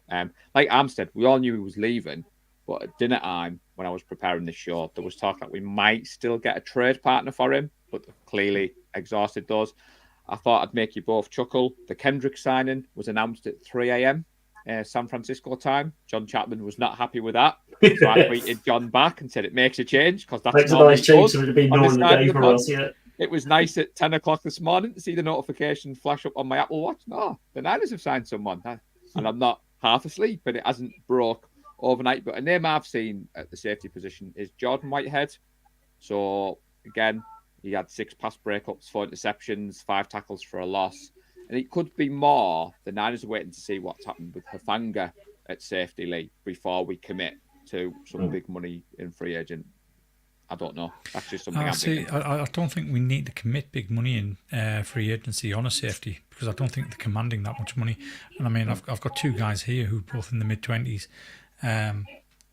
Like Armstead, we all knew he was leaving, but at dinner time when I was preparing this show, there was talk that we might still get a trade partner for him, but clearly exhausted those. I thought I'd make you both chuckle. The Kendrick signing was announced at 3 a.m. San Francisco time. John Chapman was not happy with that. So I tweeted John back and said it makes a change because that's makes a normally nice change. good So it'd be on this normal side of day the for pod. us. Yeah. It was nice at 10 o'clock this morning to see the notification flash up on my Apple Watch. No, the Niners have signed someone. And I'm not half asleep, but it hasn't broke overnight. But a name I've seen at the safety position is Jordan Whitehead. So, again, he had 6 pass breakups, 4 interceptions, 5 tackles for a loss. And it could be more. The Niners are waiting to see what's happened with Hufanga at safety, Lee, before we commit to some big money in free agent. I don't know. That's just something I'm thinking. I don't think we need to commit big money in free agency on a safety because I don't think they're commanding that much money. And I mean, I've got 2 guys here who are both in the mid-20s,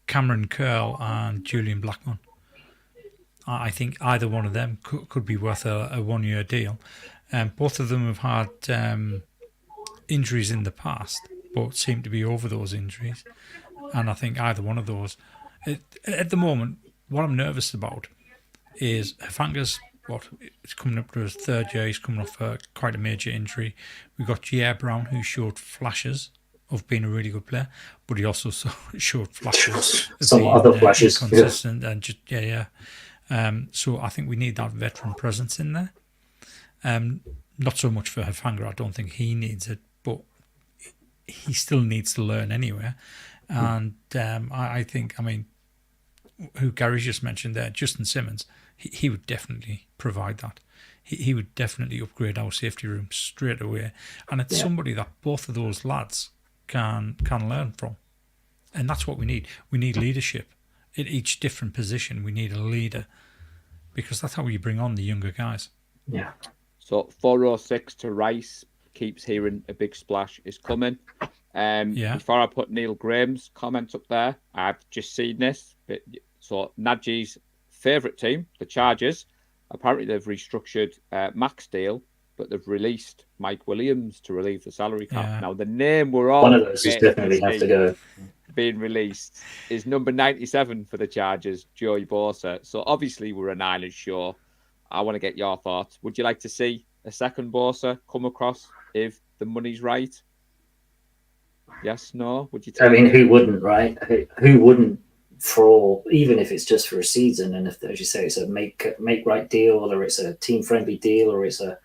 Cameron Curl and Julian Blackmon. I think either one of them could be worth a 1-year deal. Both of them have had injuries in the past, but seem to be over those injuries. And I think either one of those, at the moment, what I'm nervous about is Hufanga's it's coming up to his 3rd year. He's coming off quite a major injury. We've got Jair Brown, who showed flashes of being a really good player, but he also showed flashes of Some being, other flashes, inconsistent and just so I think we need that veteran presence in there. Not so much for Hufanga. I don't think he needs it, but he still needs to learn anyway. And I think, I mean, who Gary just mentioned there, Justin Simmons, he would definitely provide that. He would definitely upgrade our safety room straight away. And it's somebody that both of those lads can learn from. And that's what we need. We need leadership. At each different position, we need a leader because that's how you bring on the younger guys. Yeah. So 406 to Rice, keeps hearing a big splash is coming. Before I put Neil Graham's comments up there, I've just seen this. So Najee's favourite team, the Chargers, apparently they've restructured Max deal, but they've released Mike Williams to relieve the salary cap. Yeah. Now the name we're all One of those is definitely have to go. Being released is number 97 for the Chargers, Joey Bosa. So obviously we're a Niners show. I want to get your thoughts. Would you like to see a second Bosa come across if the money's right? Yes, no? Would you? I mean, who wouldn't, right? Who wouldn't even if it's just for a season, and if, as you say, it's a make right deal, or it's a team friendly deal, or it's a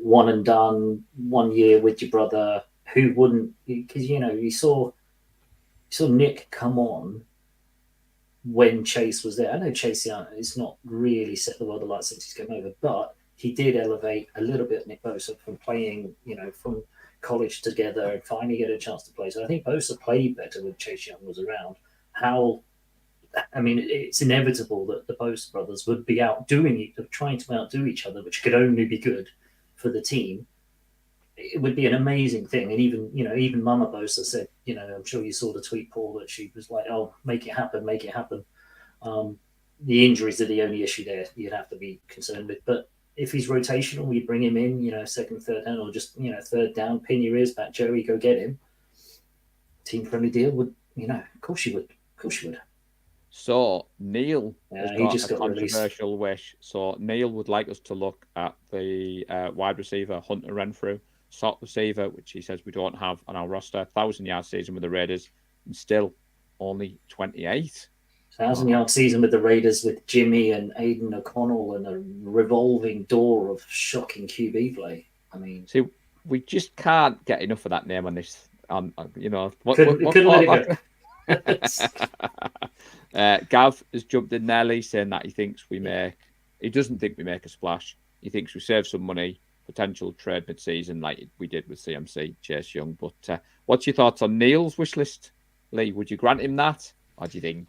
one and done, 1 year with your brother. Who wouldn't? Because you saw Nick come on when Chase was there. I know Chase is not really set the world alight since he's come over, but he did elevate a little bit Nick Bosa from playing, from college together and finally get a chance to play. So I think Bosa played better when Chase Young was around. It's inevitable that the Bosa brothers would be trying to outdo each other, which could only be good for the team. It would be an amazing thing. And even Mama Bosa said, I'm sure you saw the tweet, Paul, that she was like, oh, make it happen. The injuries are the only issue there you'd have to be concerned with. But if he's rotational, you bring him in, second, third down, or just, third down, pin your ears back, Joey, go get him. Team friendly deal would, of course you would. So Neil has got a controversial wish. So Neil would like us to look at the wide receiver Hunter Renfrew, slot receiver, which he says we don't have on our roster. 1,000-yard season with the Raiders, and still only 28. 1,000-yard season with the Raiders with Jimmy and Aiden O'Connell and a revolving door of shocking QB play. I mean, see, we just can't get enough of that name on this. Gav has jumped in there, saying that he doesn't think we make a splash. He thinks we save some money, potential trade mid-season like we did with CMC, Chase Young. But what's your thoughts on Neil's wish list, Lee? Would you grant him that, or do you think?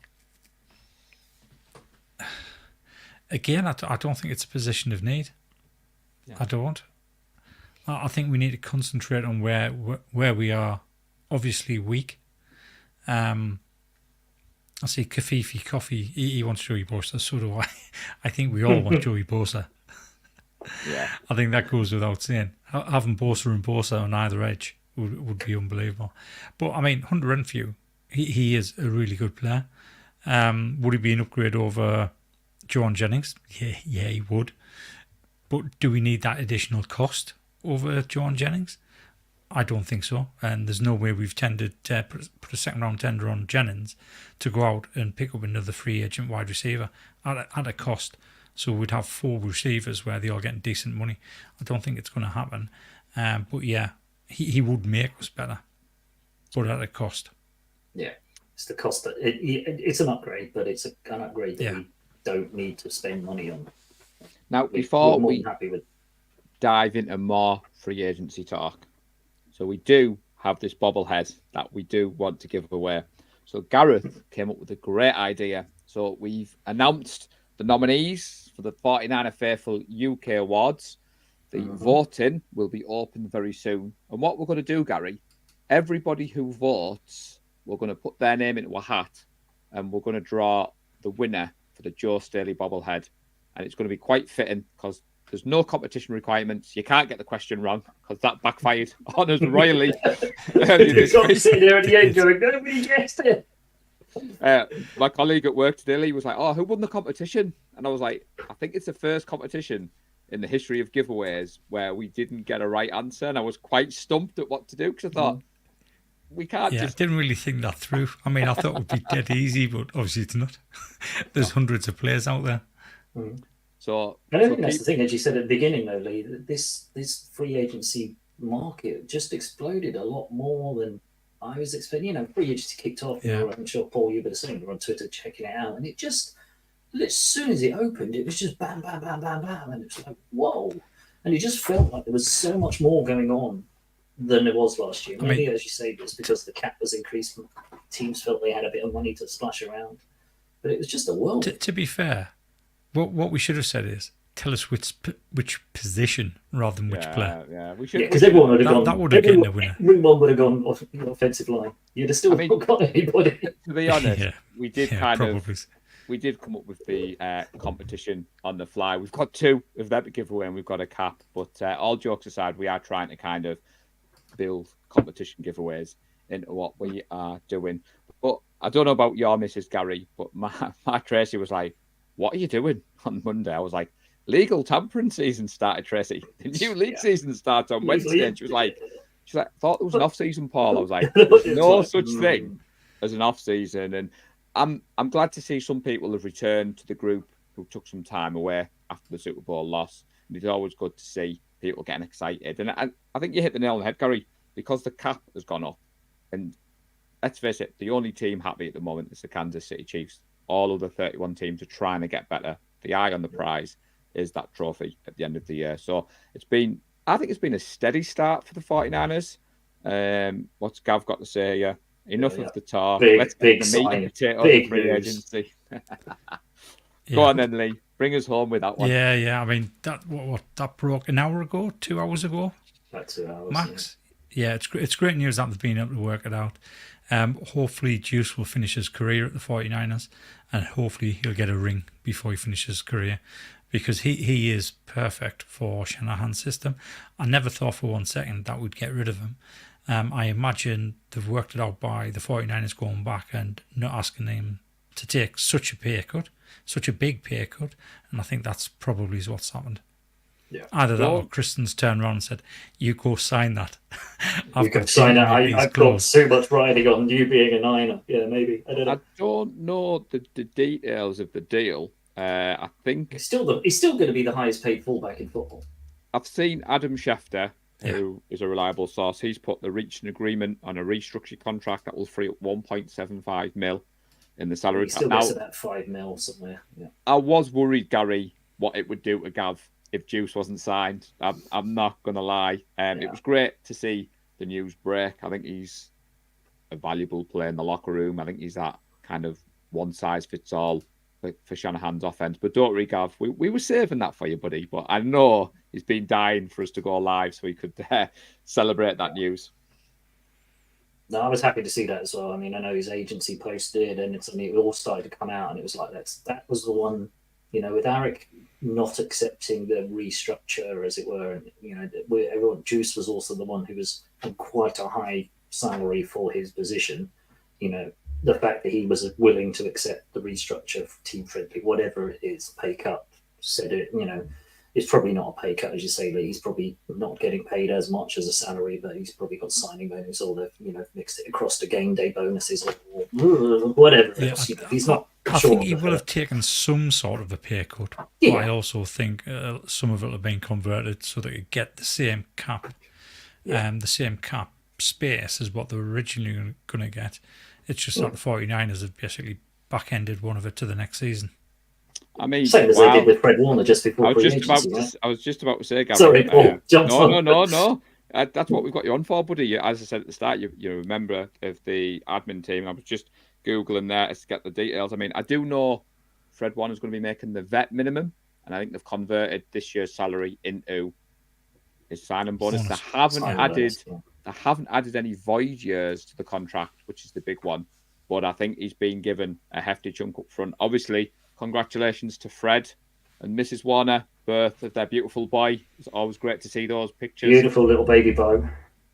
Again, I don't think it's a position of need. Yeah. I don't. I think we need to concentrate on where we are obviously weak. I see Kafifi Coffee. He wants Joey Bosa. So do I. I think we all want Joey Bosa. Yeah. I think that goes without saying. Having Bosa and Bosa on either edge would be unbelievable. But I mean, Hunter Renfrew, he is a really good player. Would he be an upgrade over John Jennings? Yeah, he would. But do we need that additional cost over John Jennings? I don't think so. And there's no way we've tended to put a second round tender on Jennings to go out and pick up another free agent wide receiver at a cost. So we'd have 4 receivers where they're all getting decent money. I don't think it's going to happen. But yeah, he would make us better, but at a cost. Yeah, it's the cost. It's an upgrade, but it's an upgrade that we don't need to spend money on. Now, before we happy with dive into more free agency talk, so we do have this bobblehead that we do want to give away. So Gareth came up with a great idea. So we've announced the nominees for the 49er Faithful UK Awards. The voting will be open very soon. And what we're going to do, Gary, everybody who votes, we're going to put their name into a hat and we're going to draw the winner for the Joe Staley bobblehead. And it's going to be quite fitting because there's no competition requirements. You can't get the question wrong because that backfired on us royally. Sitting there at the end going, nobody guessed it. My colleague at work today, he was like, "Oh, who won the competition?" And I was like, "I think it's the first competition in the history of giveaways where we didn't get a right answer." And I was quite stumped at what to do because I thought, we can't I didn't really think that through. I mean, I thought it would be dead easy, but obviously it's not. There's hundreds of players out there. So I don't think that's the thing, as you said at the beginning, though, Lee. This free agency market just exploded a lot more than I was expecting. Free agency kicked off. I'm sure Paul, you were the same. You're on Twitter checking it out, and it just, as soon as it opened, it was just bam, bam, bam, bam, bam, and it was like, whoa! And it just felt like there was so much more going on than there was last year. Maybe, as you say, it's because the cap was increased and teams felt they had a bit of money to splash around. But it was just a world. To be fair, what we should have said is tell us which position rather than which player. Yeah, we should. Because everyone would have gone. That would have given the winner. Everyone would have gone offensive line. You'd have still not got anybody. To be honest, we did we did come up with the competition on the fly. We've got 2 of them to give away, and we've got a cap. But all jokes aside, we are trying to kind of build competition giveaways into what we are doing. But I don't know about your Mrs. Gary, but my Tracy was like, "What are you doing on Monday?" I was like, "Legal tampering season started, Tracy. The new league season starts on Wednesday." And she was like, "Thought there was an off-season, Paul." I was like, "There's no such thing as an off-season." And I'm glad to see some people have returned to the group who took some time away after the Super Bowl loss. And it's always good to see people getting excited. And I think you hit the nail on the head, Gary, because the cap has gone up. And let's face it, the only team happy at the moment is the Kansas City Chiefs. All of the 31 teams are trying to get better. The eye on the prize is that trophy at the end of the year. So I think it's been a steady start for the 49ers. What's Gav got to say here? Enough of the talk. Let's get the meat and potatoes of free agency. Go on then, Lee. Bring us home with that one. Yeah. I mean, that broke an hour ago, 2 hours ago? About 2 hours. Max? Yeah, it's great news that they've been able to work it out. Hopefully Juice will finish his career at the 49ers, and hopefully he'll get a ring before he finishes his career, because he is perfect for Shanahan's system. I never thought for 1 second that we'd get rid of him. I imagine they've worked it out by the 49ers going back and not asking him to take such a pay cut, such a big pay cut, and I think that's probably what's happened. Yeah. Either that or Kristen's turned around and said, "You go sign that." You can sign that. I've got so much riding on you being a Niner. Yeah, maybe. I don't know. I don't know the details of the deal. I think he's still going to be the highest paid fullback in football. I've seen Adam Schefter, who is a reliable source. He's put the reached an agreement on a restructured contract that will free up 1.75 mil in the salary. He still gets about 5 mil somewhere. Yeah. I was worried, Gary, what it would do to Gav if Juice wasn't signed. I'm not going to lie. It was great to see the news break. I think he's a valuable player in the locker room. I think he's that kind of one-size-fits-all for Shanahan's offense. But don't worry, Gav, we were saving that for you, buddy. But I know he's been dying for us to go live so he could celebrate that news. No, I was happy to see that as well. I mean, I know his agency posted, and it all started to come out, and it was like that was the one, with Eric not accepting the restructure, as it were, and everyone. Juice was also the one who was on quite a high salary for his position. The fact that he was willing to accept the restructure, team friendly, whatever it is, pay cut, said it. It's probably not a pay cut, as you say, Lee. He's probably not getting paid as much as a salary, but he's probably got signing bonus, or they've mixed it across to game day bonuses, or whatever else. He's not. I think he will have taken some sort of a pay cut, but I also think some of it will have been converted so that you get the same cap, the same cap space as what they were originally going to get. It's just that the 49ers have basically back-ended one of it to the next season. I mean, same as they did with Fred Warner just before I was just about to say, Gary. Sorry, Paul. No. That's what we've got you on for, buddy. As I said at the start, you're a member of the admin team. I was just Googling there to get the details. I mean, I do know Fred Warner's going to be making the vet minimum, and I think they've converted this year's salary into his signing bonus. They haven't added any void years to the contract, which is the big one. But I think he's been given a hefty chunk up front. Obviously, congratulations to Fred and Mrs. Warner, birth of their beautiful boy. It's always great to see those pictures. Beautiful little baby boy.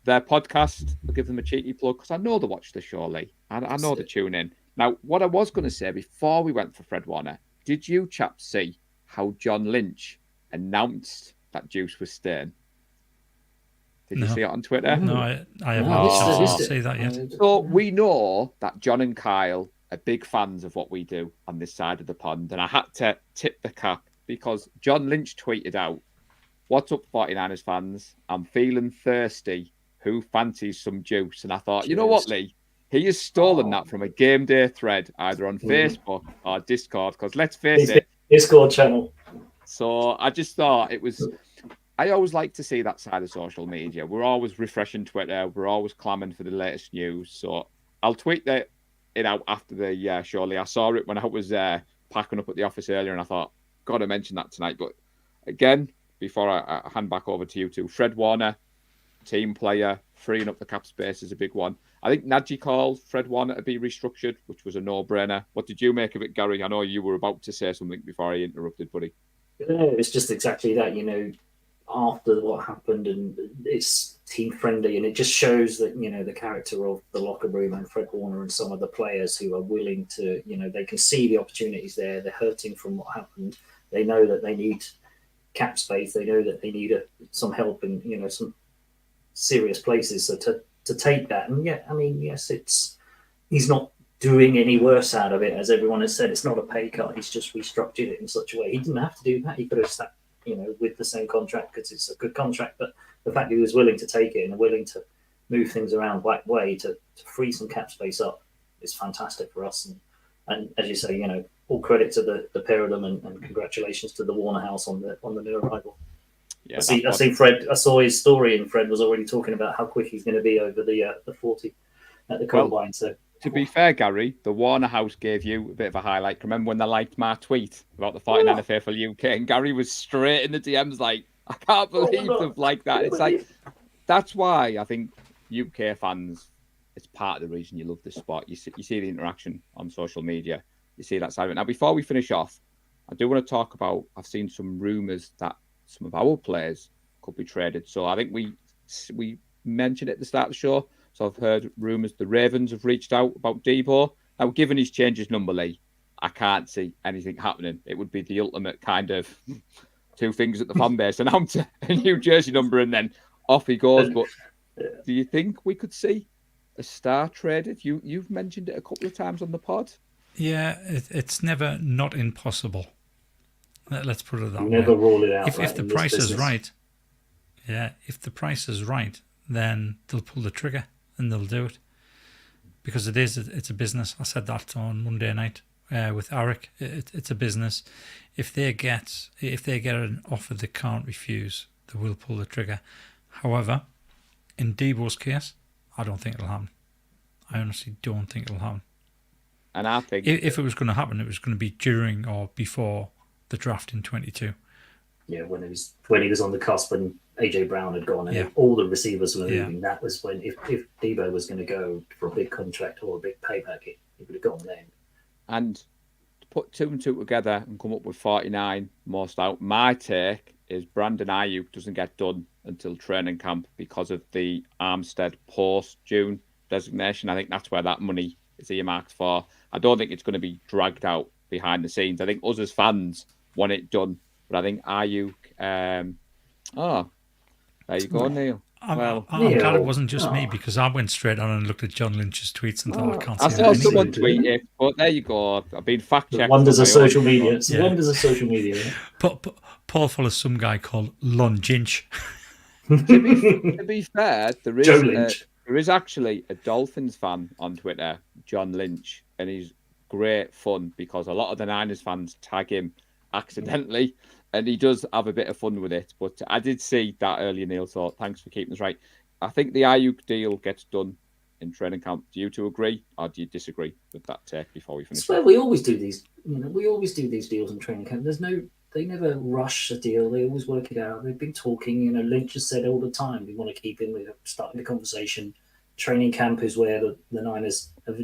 Their podcast, I'll give them a cheeky plug because I know they watch the show, Lee. I know they tune in. Now, what I was going to say before we went for Fred Warner, did you chaps see how John Lynch announced that Juice was staying? Did you see it on Twitter? No, I haven't had a chance to see that yet. So we know that John and Kyle are big fans of what we do on this side of the pond, and I had to tip the cap because John Lynch tweeted out, "What's up, 49ers fans? I'm feeling thirsty. Who fancies some juice?" And I thought, you know what, Lee? He has stolen that from a game day thread, either on Facebook or Discord, because let's face it, Discord channel. So I just thought it was. I always like to see that side of social media. We're always refreshing Twitter. We're always clamming for the latest news. So I'll tweet it out after the show. I saw it when I was packing up at the office earlier, and I thought, got to mention that tonight. But again, before I hand back over to you two, Fred Warner, team player, freeing up the cap space is a big one. I think Nagy called Fred Warner to be restructured, which was a no-brainer. What did you make of it, Gary? I know you were about to say something before I interrupted, buddy. It's just exactly that, after what happened, and it's team friendly, and it just shows that the character of the locker room and Fred Warner and some of the players who are willing to, they can see the opportunities there. They're hurting from what happened. They know that they need cap space. They know that they need some help in some serious places. So to take that, and yes, he's not doing any worse out of it, as everyone has said. It's not a pay cut. He's just restructured it in such a way. He didn't have to do that. He could have sat with the same contract because it's a good contract. But the fact that he was willing to take it and willing to move things around that way to free some cap space up is fantastic for us. And as you say, all credit to the pair of them, and congratulations to the Warner house on the new arrival. Yeah, I see Fred. I saw his story, and Fred was already talking about how quick he's going to be over the 40 at the combine. So. To be fair, Gary, the Warner House gave you a bit of a highlight. Remember when they liked my tweet about the 49er Faithful UK, and Gary was straight in the DMs like, I can't believe they've like that. It's like, that's why I think UK fans, it's part of the reason you love this sport. You see the interaction on social media. You see that side of it. Now, before we finish off, I do want to talk about, I've seen some rumours that some of our players could be traded. So I think we mentioned it at the start of the show. So I've heard rumours the Ravens have reached out about Debo. Now, given his changes number, Lee, I can't see anything happening. It would be the ultimate kind of two fingers at the fan base, announce a new jersey number, and then off he goes. But do you think we could see a star traded? You've mentioned it a couple of times on the pod. Yeah, it's never not impossible. Let's put it that way. Never rule it out. If the price is right, if the price is right, then they'll pull the trigger and they'll do it, because it's a business. I said that on Monday night with Eric. It's a business. If they get an offer they can't refuse, they will pull the trigger. However, in Debo's case, I don't think it'll happen. I honestly don't think it'll happen. And I think if it was going to happen, it was going to be during or before the draft in 22. when he was on the cusp and AJ Brown had gone and all the receivers were moving. That was when if Debo was going to go for a big contract or a big payback, it would have gone then. And to put 2 and 2 together and come up with 49 most out, my take is Brandon Ayuk doesn't get done until training camp because of the Armstead post-June designation. I think that's where that money is earmarked for. I don't think it's going to be dragged out behind the scenes. I think us as fans want it done, but I think Ayuk. There you go, Neil. I'm glad it wasn't just me, because I went straight on and looked at John Lynch's tweets and thought, I can't see I saw someone tweet it, but there you go. I've been fact-checked. Wonders of social media. Wonders of social media. Paul follows some guy called Lon Jinch. To be fair, there is actually a Dolphins fan on Twitter, John Lynch, and he's great fun because a lot of the Niners fans tag him accidentally, and he does have a bit of fun with it. But I did see that earlier, Neil, so thanks for keeping us right. I think the Ayuk deal gets done in training camp. Do you two agree, or do you disagree with that take before we finish? Well, we always do these. We always do these deals in training camp. They never rush a deal. They always work it out. They've been talking. Lynch has said all the time, we want to keep him. We're starting the conversation. Training camp is where the Niners have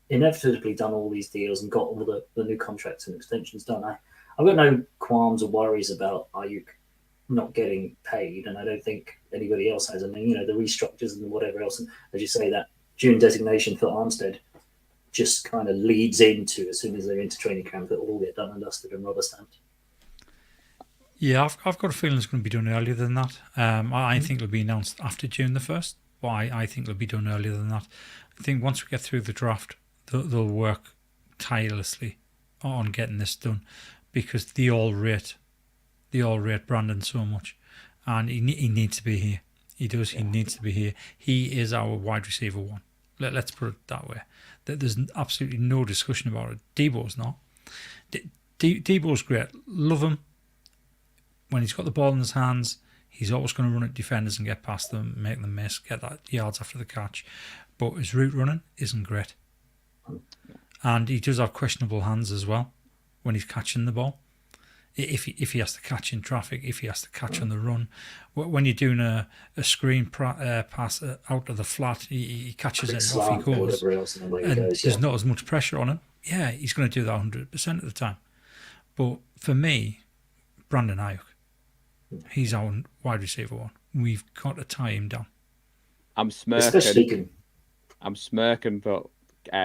inevitably done all these deals and got all the new contracts and extensions done. I've got no qualms or worries about Ayuk not getting paid, and I don't think anybody else has. I mean, the restructures and whatever else. And as you say, that June designation for Armstead just kind of leads into, as soon as they're into training camp, it'll all get done and dusted and rubber stamped. Yeah, I've got a feeling it's going to be done earlier than that. I think it'll be announced after June the 1st. But I think it'll be done earlier than that. I think once we get through the draft, they'll work tirelessly on getting this done, because they all rate Brandon so much, and he needs to be here. He does. He needs to be here. He is our wide receiver one. Let's put it that way. There's absolutely no discussion about it. Debo's not. Debo's great. Love him. When he's got the ball in his hands, he's always going to run at defenders and get past them, make them miss, get that yards after the catch. But his route running isn't great. And he does have questionable hands as well when he's catching the ball. If he has to catch in traffic, if he has to catch on the run. When you're doing a screen pass out of the flat, he catches it and off he goes. There's not as much pressure on him. Yeah, he's going to do that 100% of the time. But for me, Brandon Ayuk, he's our wide receiver one. We've got to tie him down. I'm smirking, but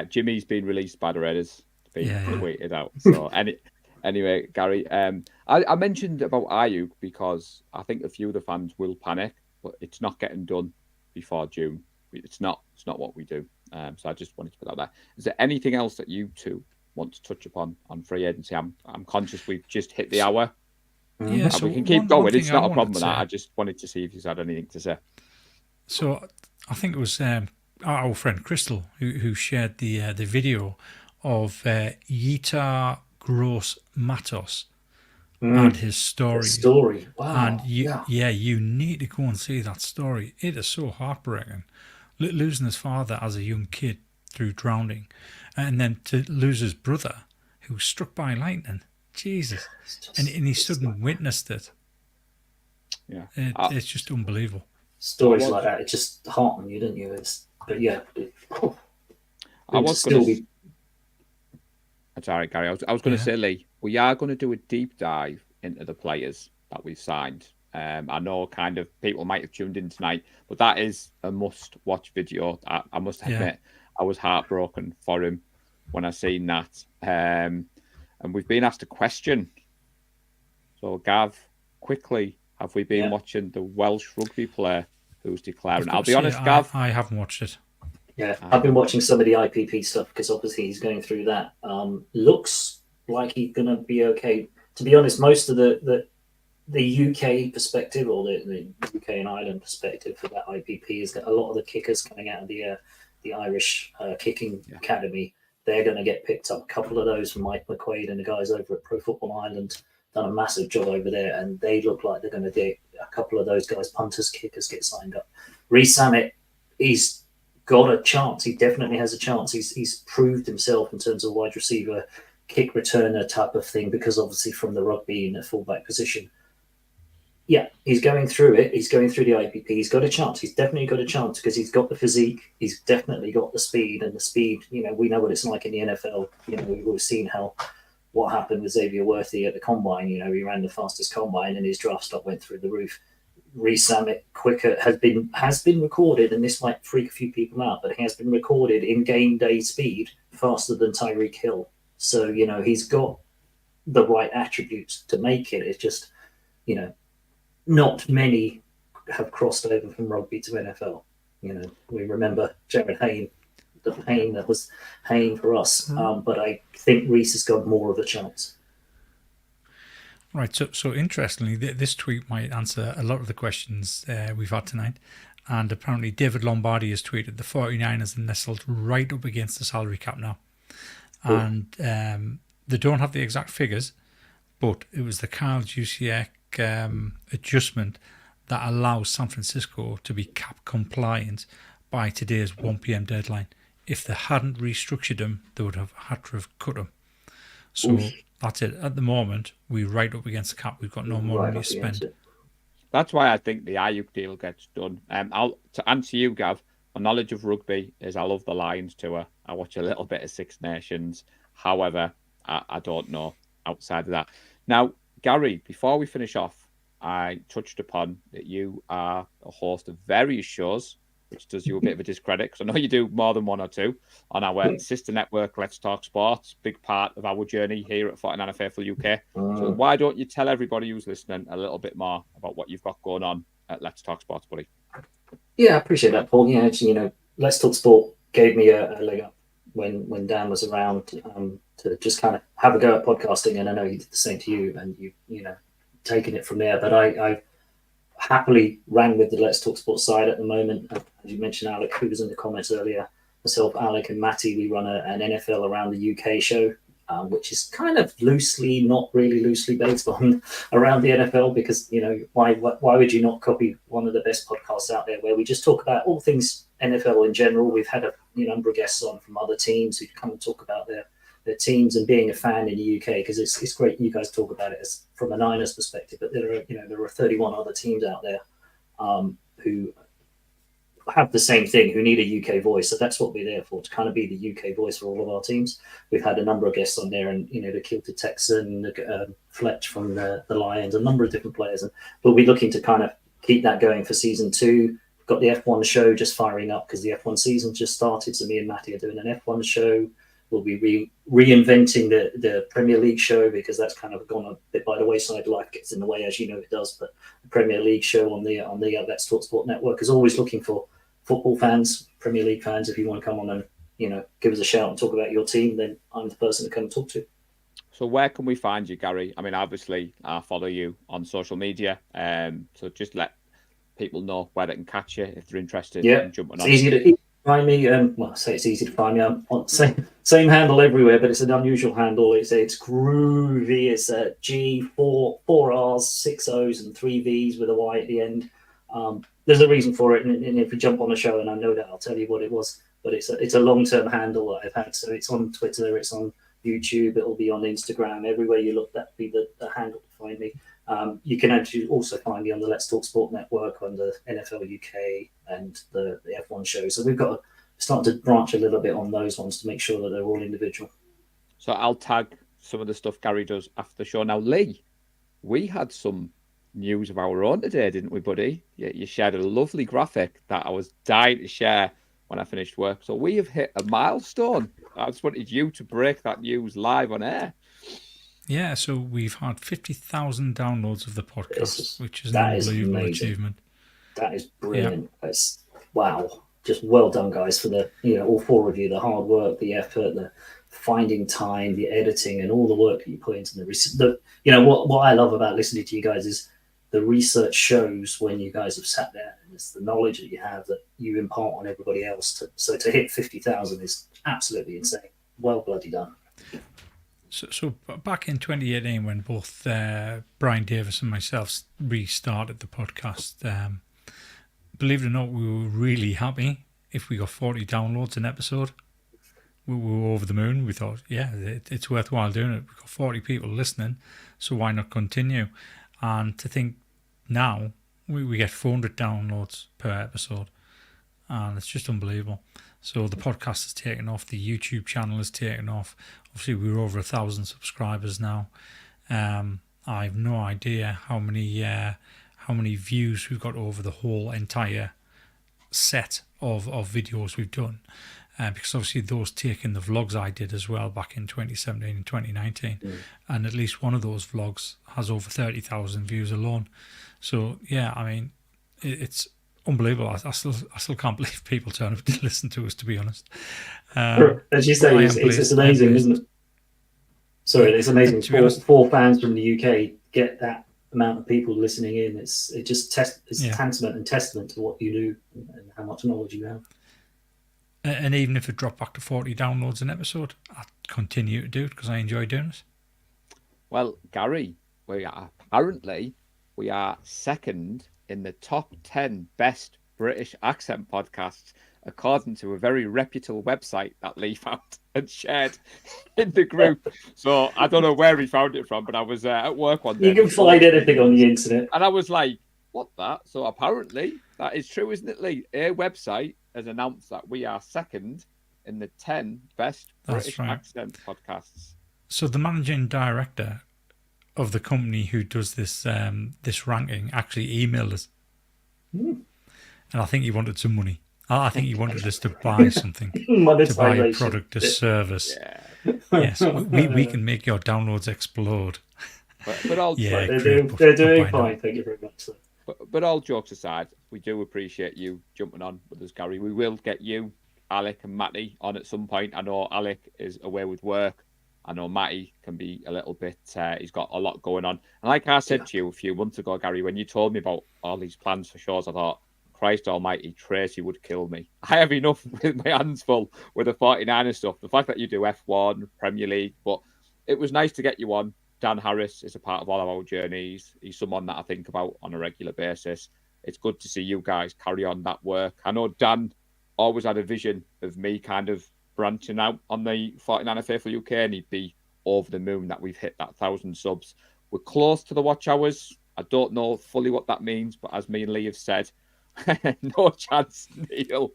Jimmy's been released by the Raiders. Been tweeted out. So anyway, Gary, I mentioned about Ayuk because I think a few of the fans will panic, but it's not getting done before June. It's not what we do. So I just wanted to put that there. Is there anything else that you two want to touch upon on free agency? I'm conscious we've just hit the hour. Yeah, so we can keep going. It's not a problem with that. I just wanted to see if you had anything to say. So I think it was our friend Crystal who shared the video of Yita Gross Matos and his story. The story, wow! And you need to go and see that story. It is so heartbreaking. Losing his father as a young kid through drowning, and then to lose his brother who was struck by lightning. Jesus, and he stood and witnessed it. Yeah, it's just unbelievable. Stories like that, it just heartened you, didn't you? Sorry, Gary. I was going to say, Lee, we are going to do a deep dive into the players that we've signed. I know kind of people might have tuned in tonight, but that is a must-watch video. I must admit, I was heartbroken for him when I seen that. And we've been asked a question. So, Gav, quickly, have we been watching the Welsh rugby player who's declaring? I'll be honest, Gav. I haven't watched it. Yeah, I've been watching some of the IPP stuff because obviously he's going through that. Looks like he's going to be okay. To be honest, most of the UK perspective or the UK and Ireland perspective for that IPP is that a lot of the kickers coming out of the Irish kicking academy, they're going to get picked up. A couple of those from Mike McQuaid and the guys over at Pro Football Ireland done a massive job over there, and they look like they're going to get a couple of those guys, punters, kickers, get signed up. Reece Samet, he's got a chance. He definitely has a chance. He's proved himself in terms of wide receiver, kick returner type of thing, because obviously from the rugby in the fullback position, Yeah, he's going through it. He's going through the IPP. He's got a chance. He's definitely got a chance because he's got the physique. He's definitely got the speed, and the speed. We know what it's like in the NFL. We've always seen what happened with Xavier Worthy at the combine. He ran the fastest combine, and his draft stock went through the roof. Reece quicker has been recorded, and this might freak a few people out, but he has been recorded in game day speed faster than Tyreek Hill. So he's got the right attributes to make it. It's just not many have crossed over from rugby to NFL. We remember Jared Hayne, the pain that was Hayne for us, but I think Reece has got more of a chance. Right, so interestingly, this tweet might answer a lot of the questions we've had tonight. And apparently David Lombardi has tweeted the 49ers are nestled right up against the salary cap now. Ooh. And they don't have the exact figures, but it was the Kyle Juszczyk adjustment that allows San Francisco to be cap compliant by today's 1 p.m. deadline. If they hadn't restructured them, they would have had to have cut them. So... Oof. That's it. At the moment, we're right up against the cap. We've got no more money to spend. That's why I think the Ayuk deal gets done. To answer you, Gav, my knowledge of rugby is I love the Lions tour. I watch a little bit of Six Nations. However, I don't know outside of that. Now, Gary, before we finish off, I touched upon that you are a host of various shows, which does you a bit of a discredit because I know you do more than one or two on our sister network, Let's Talk Sports, big part of our journey here at 49 Faithful UK. So why don't you tell everybody who's listening a little bit more about what you've got going on at Let's Talk Sports, buddy? Yeah, I appreciate that, Paul. Yeah, actually, Let's Talk Sport gave me a leg up when Dan was around to just kind of have a go at podcasting, and I know he did the same to you, and you taken it from there. But I happily ran with the Let's Talk Sports side at the moment. As you mentioned, Alec, who was in the comments earlier, myself, Alec, and Matty, we run an NFL Around the UK show, which is kind of not really loosely based on around the NFL, because why would you not copy one of the best podcasts out there where we just talk about all things NFL in general. We've had a number of guests on from other teams who come and talk about their teams and being a fan in the UK, because it's great you guys talk about it as from a Niners perspective, but there are 31 other teams out there who have the same thing, who need a UK voice. So that's what we're there for, to kind of be the UK voice for all of our teams. We've had a number of guests on there, and the Kilted Texan, Fletch from the Lions, a number of different players, and we'll be looking to kind of keep that going for season 2. We've got the F1 show just firing up because the F1 season just started, so me and Matty are doing an F1 show. We'll be reinventing the Premier League show, because that's kind of gone a bit by the wayside. Life gets in the way, as you know it does. But the Premier League show on the Let's Talk Sport network is always looking for football fans, Premier League fans. If you want to come on and give us a shout and talk about your team, then I'm the person to come and talk to. So where can we find you, Gary? I mean, obviously, I follow you on social media, so just let people know where they can catch you if they're interested in jumping on. It's easy to find me. I say it's easy to find me. I'm on same handle everywhere, but it's an unusual handle. It's groovy. It's G4 R's, 6 O's, and 3 V's with a Y at the end. There's a reason for it, and if you jump on the show and I know that, I'll tell you what it was. But it's a long-term handle that I've had. So it's on Twitter, it's on YouTube, it'll be on Instagram. Everywhere you look, that'll be the handle to find me. You can actually also find me on the Let's Talk Sport network, on the NFL UK and the F1 show. So we've got to start to branch a little bit on those ones to make sure that they're all individual. So I'll tag some of the stuff Gary does after the show. Now, Lee, we had some news of our own today, didn't we, buddy? You shared a lovely graphic that I was dying to share when I finished work. So we have hit a milestone. I just wanted you to break that news live on air. Yeah, so we've had 50,000 downloads of the podcast, which is an unbelievable achievement. That is brilliant. Yeah. That's wow. Just well done, guys, for the all 4 of you, the hard work, the effort, the finding time, the editing, and all the work that you put into the research. What I love about listening to you guys is the research shows when you guys have sat there, and it's the knowledge that you have that you impart on everybody else. So to hit 50,000 is absolutely insane. Well bloody done. So back in 2018, when both Brian Davis and myself restarted the podcast, believe it or not, we were really happy if we got 40 downloads an episode. We were over the moon. We thought, it's worthwhile doing it. We've got 40 people listening, so why not continue? And to think now we get 400 downloads per episode, and it's just unbelievable. So the podcast has taken off, the YouTube channel has taken off. Obviously, we're over 1,000 subscribers now. I have no idea how many views we've got over the whole entire set of videos we've done. Because obviously those taking the vlogs I did as well back in 2017 and 2019, and at least one of those vlogs has over 30,000 views alone. So yeah, I mean, it's unbelievable. I still can't believe people turn up to listen to us, to be honest. As you say, it's amazing, isn't it? Sorry, it's amazing. Four fans from the UK get that amount of people listening in. It's tantamount and testament to what you do and how much knowledge you have. And even if it dropped back to 40 downloads an episode, I'd continue to do it because I enjoy doing it. Well, Gary, we are second in the top 10 best British accent podcasts, according to a very reputable website that Lee found and shared in the group. So I don't know where he found it from, but I was at work one day. You can find anything on the internet. And I was like, what that? So apparently that is true, isn't it, Lee? A website has announced that we are second in the 10 best British accent podcasts. So the managing director of the company who does this this ranking actually emailed us. And I think he wanted some money. I think he wanted us to buy something, to buy a product, a service. Yeah. Yes, we can make your downloads explode. But all they're doing fine. Thank you very much. Sir. But all jokes aside, we do appreciate you jumping on with us, Gary. We will get you, Alec, and Matty on at some point. I know Alec is away with work. I know Matty can be a little bit, he's got a lot going on. And like I said to you a few months ago, Gary, when you told me about all these plans for shows, I thought, Christ almighty, Tracy would kill me. I have enough with my hands full with the 49ers stuff. The fact that you do F1, Premier League, but it was nice to get you on. Dan Harris is a part of all of our journeys. He's someone that I think about on a regular basis. It's good to see you guys carry on that work. I know Dan always had a vision of me kind of branching out on the 49er Faithful UK, and he'd be over the moon that we've hit that 1,000 subs. We're close to the watch hours. I don't know fully what that means, but as me and Lee have said, no chance, Neil.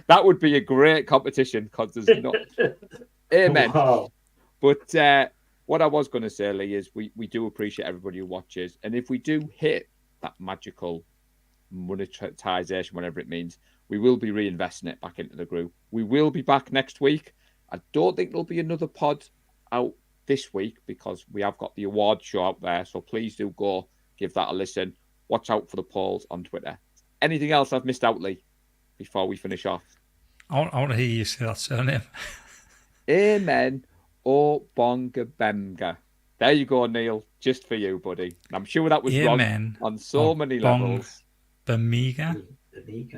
That would be a great competition because there's not. Amen. Wow. But what I was going to say, Lee, is we do appreciate everybody who watches. And if we do hit that magical monetization, whatever it means, we will be reinvesting it back into the group. We will be back next week. I don't think there'll be another pod out this week because we have got the award show out there. So please do go give that a listen. Watch out for the polls on Twitter. Anything else I've missed out, Lee, before we finish off? I want to hear you say that surname. Amen. O Bonga Bemga. There you go, Neil. Just for you, buddy. And I'm sure that was wrong on so many levels. Bemiga?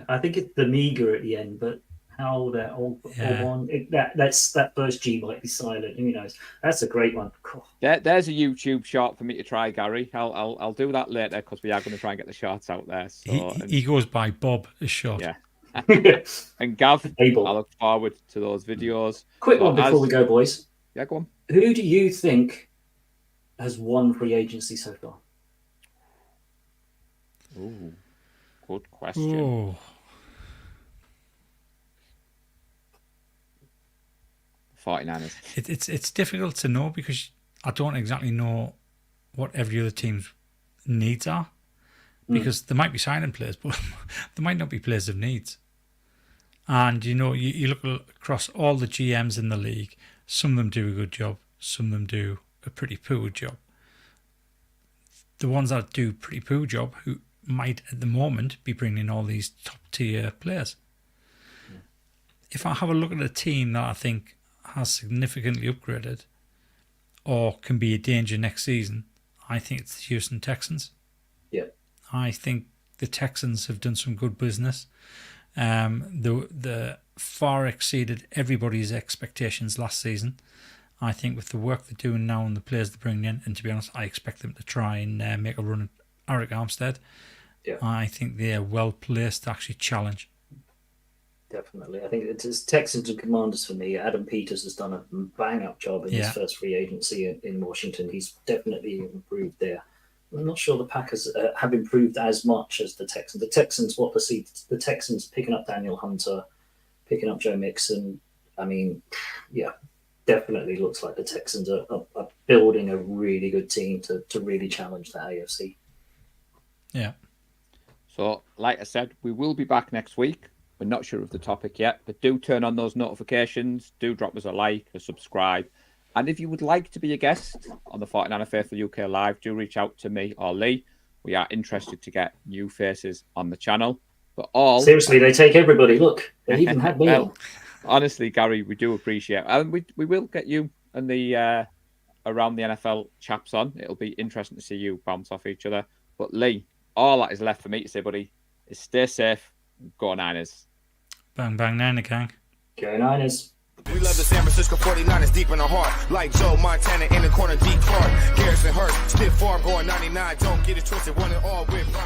I think it's Bemiga at the end, but how that all one that first G might be silent. Who knows? That's a great one. There's a YouTube short for me to try, Gary. I'll do that later because we are going to try and get the shorts out there. So, he goes by Bob as short. Yeah. And Gav, I look forward to those videos. Quick one before we go, boys. Yeah, go on. Who do you think has won free agency so far? Ooh, good question. Ooh. 49ers. It's difficult to know because I don't exactly know what every other team's needs are. Because there might be signing players, but there might not be players of needs. And, you know, you look across all the GMs in the league, some of them do a good job, some of them do a pretty poor job. The ones that do a pretty poor job, who might at the moment be bringing in all these top-tier players. If I have a look at a team that I think has significantly upgraded or can be a danger next season, I think it's the Houston Texans. Yeah. I think the Texans have done some good business. The far exceeded everybody's expectations last season. I think with the work they're doing now and the players they're bringing in, and to be honest, I expect them to try and make a run at Eric Armstead. Yeah. I think they're well placed to actually challenge. Definitely. I think it's Texans and Commanders for me. Adam Peters has done a bang-up job in his first free agency in Washington. He's definitely improved there. I'm not sure the Packers have improved as much as the Texans. The Texans, the Texans picking up Daniel Hunter, picking up Joe Mixon. I mean, yeah, definitely looks like the Texans are building a really good team to really challenge the AFC. Yeah. So, like I said, we will be back next week. We're not sure of the topic yet, but do turn on those notifications. Do drop us a like, a subscribe. And if you would like to be a guest on the 49er Faithful UK Live, do reach out to me or Lee. We are interested to get new faces on the channel. But seriously, they take everybody. Look, they even had me on. Honestly, Gary, we do appreciate it. And we will get you and the Around the NFL chaps on. It'll be interesting to see you bounce off each other. But Lee, all that is left for me to say, buddy, is stay safe. Go Niners. Bang, bang, Niner gang. Go Niners. We love the San Francisco 49ers deep in the heart. Like Joe Montana in the corner, deep Clark. Garrison Hurst, stiff farm going 99. Don't get it twisted, one and all with Roundup.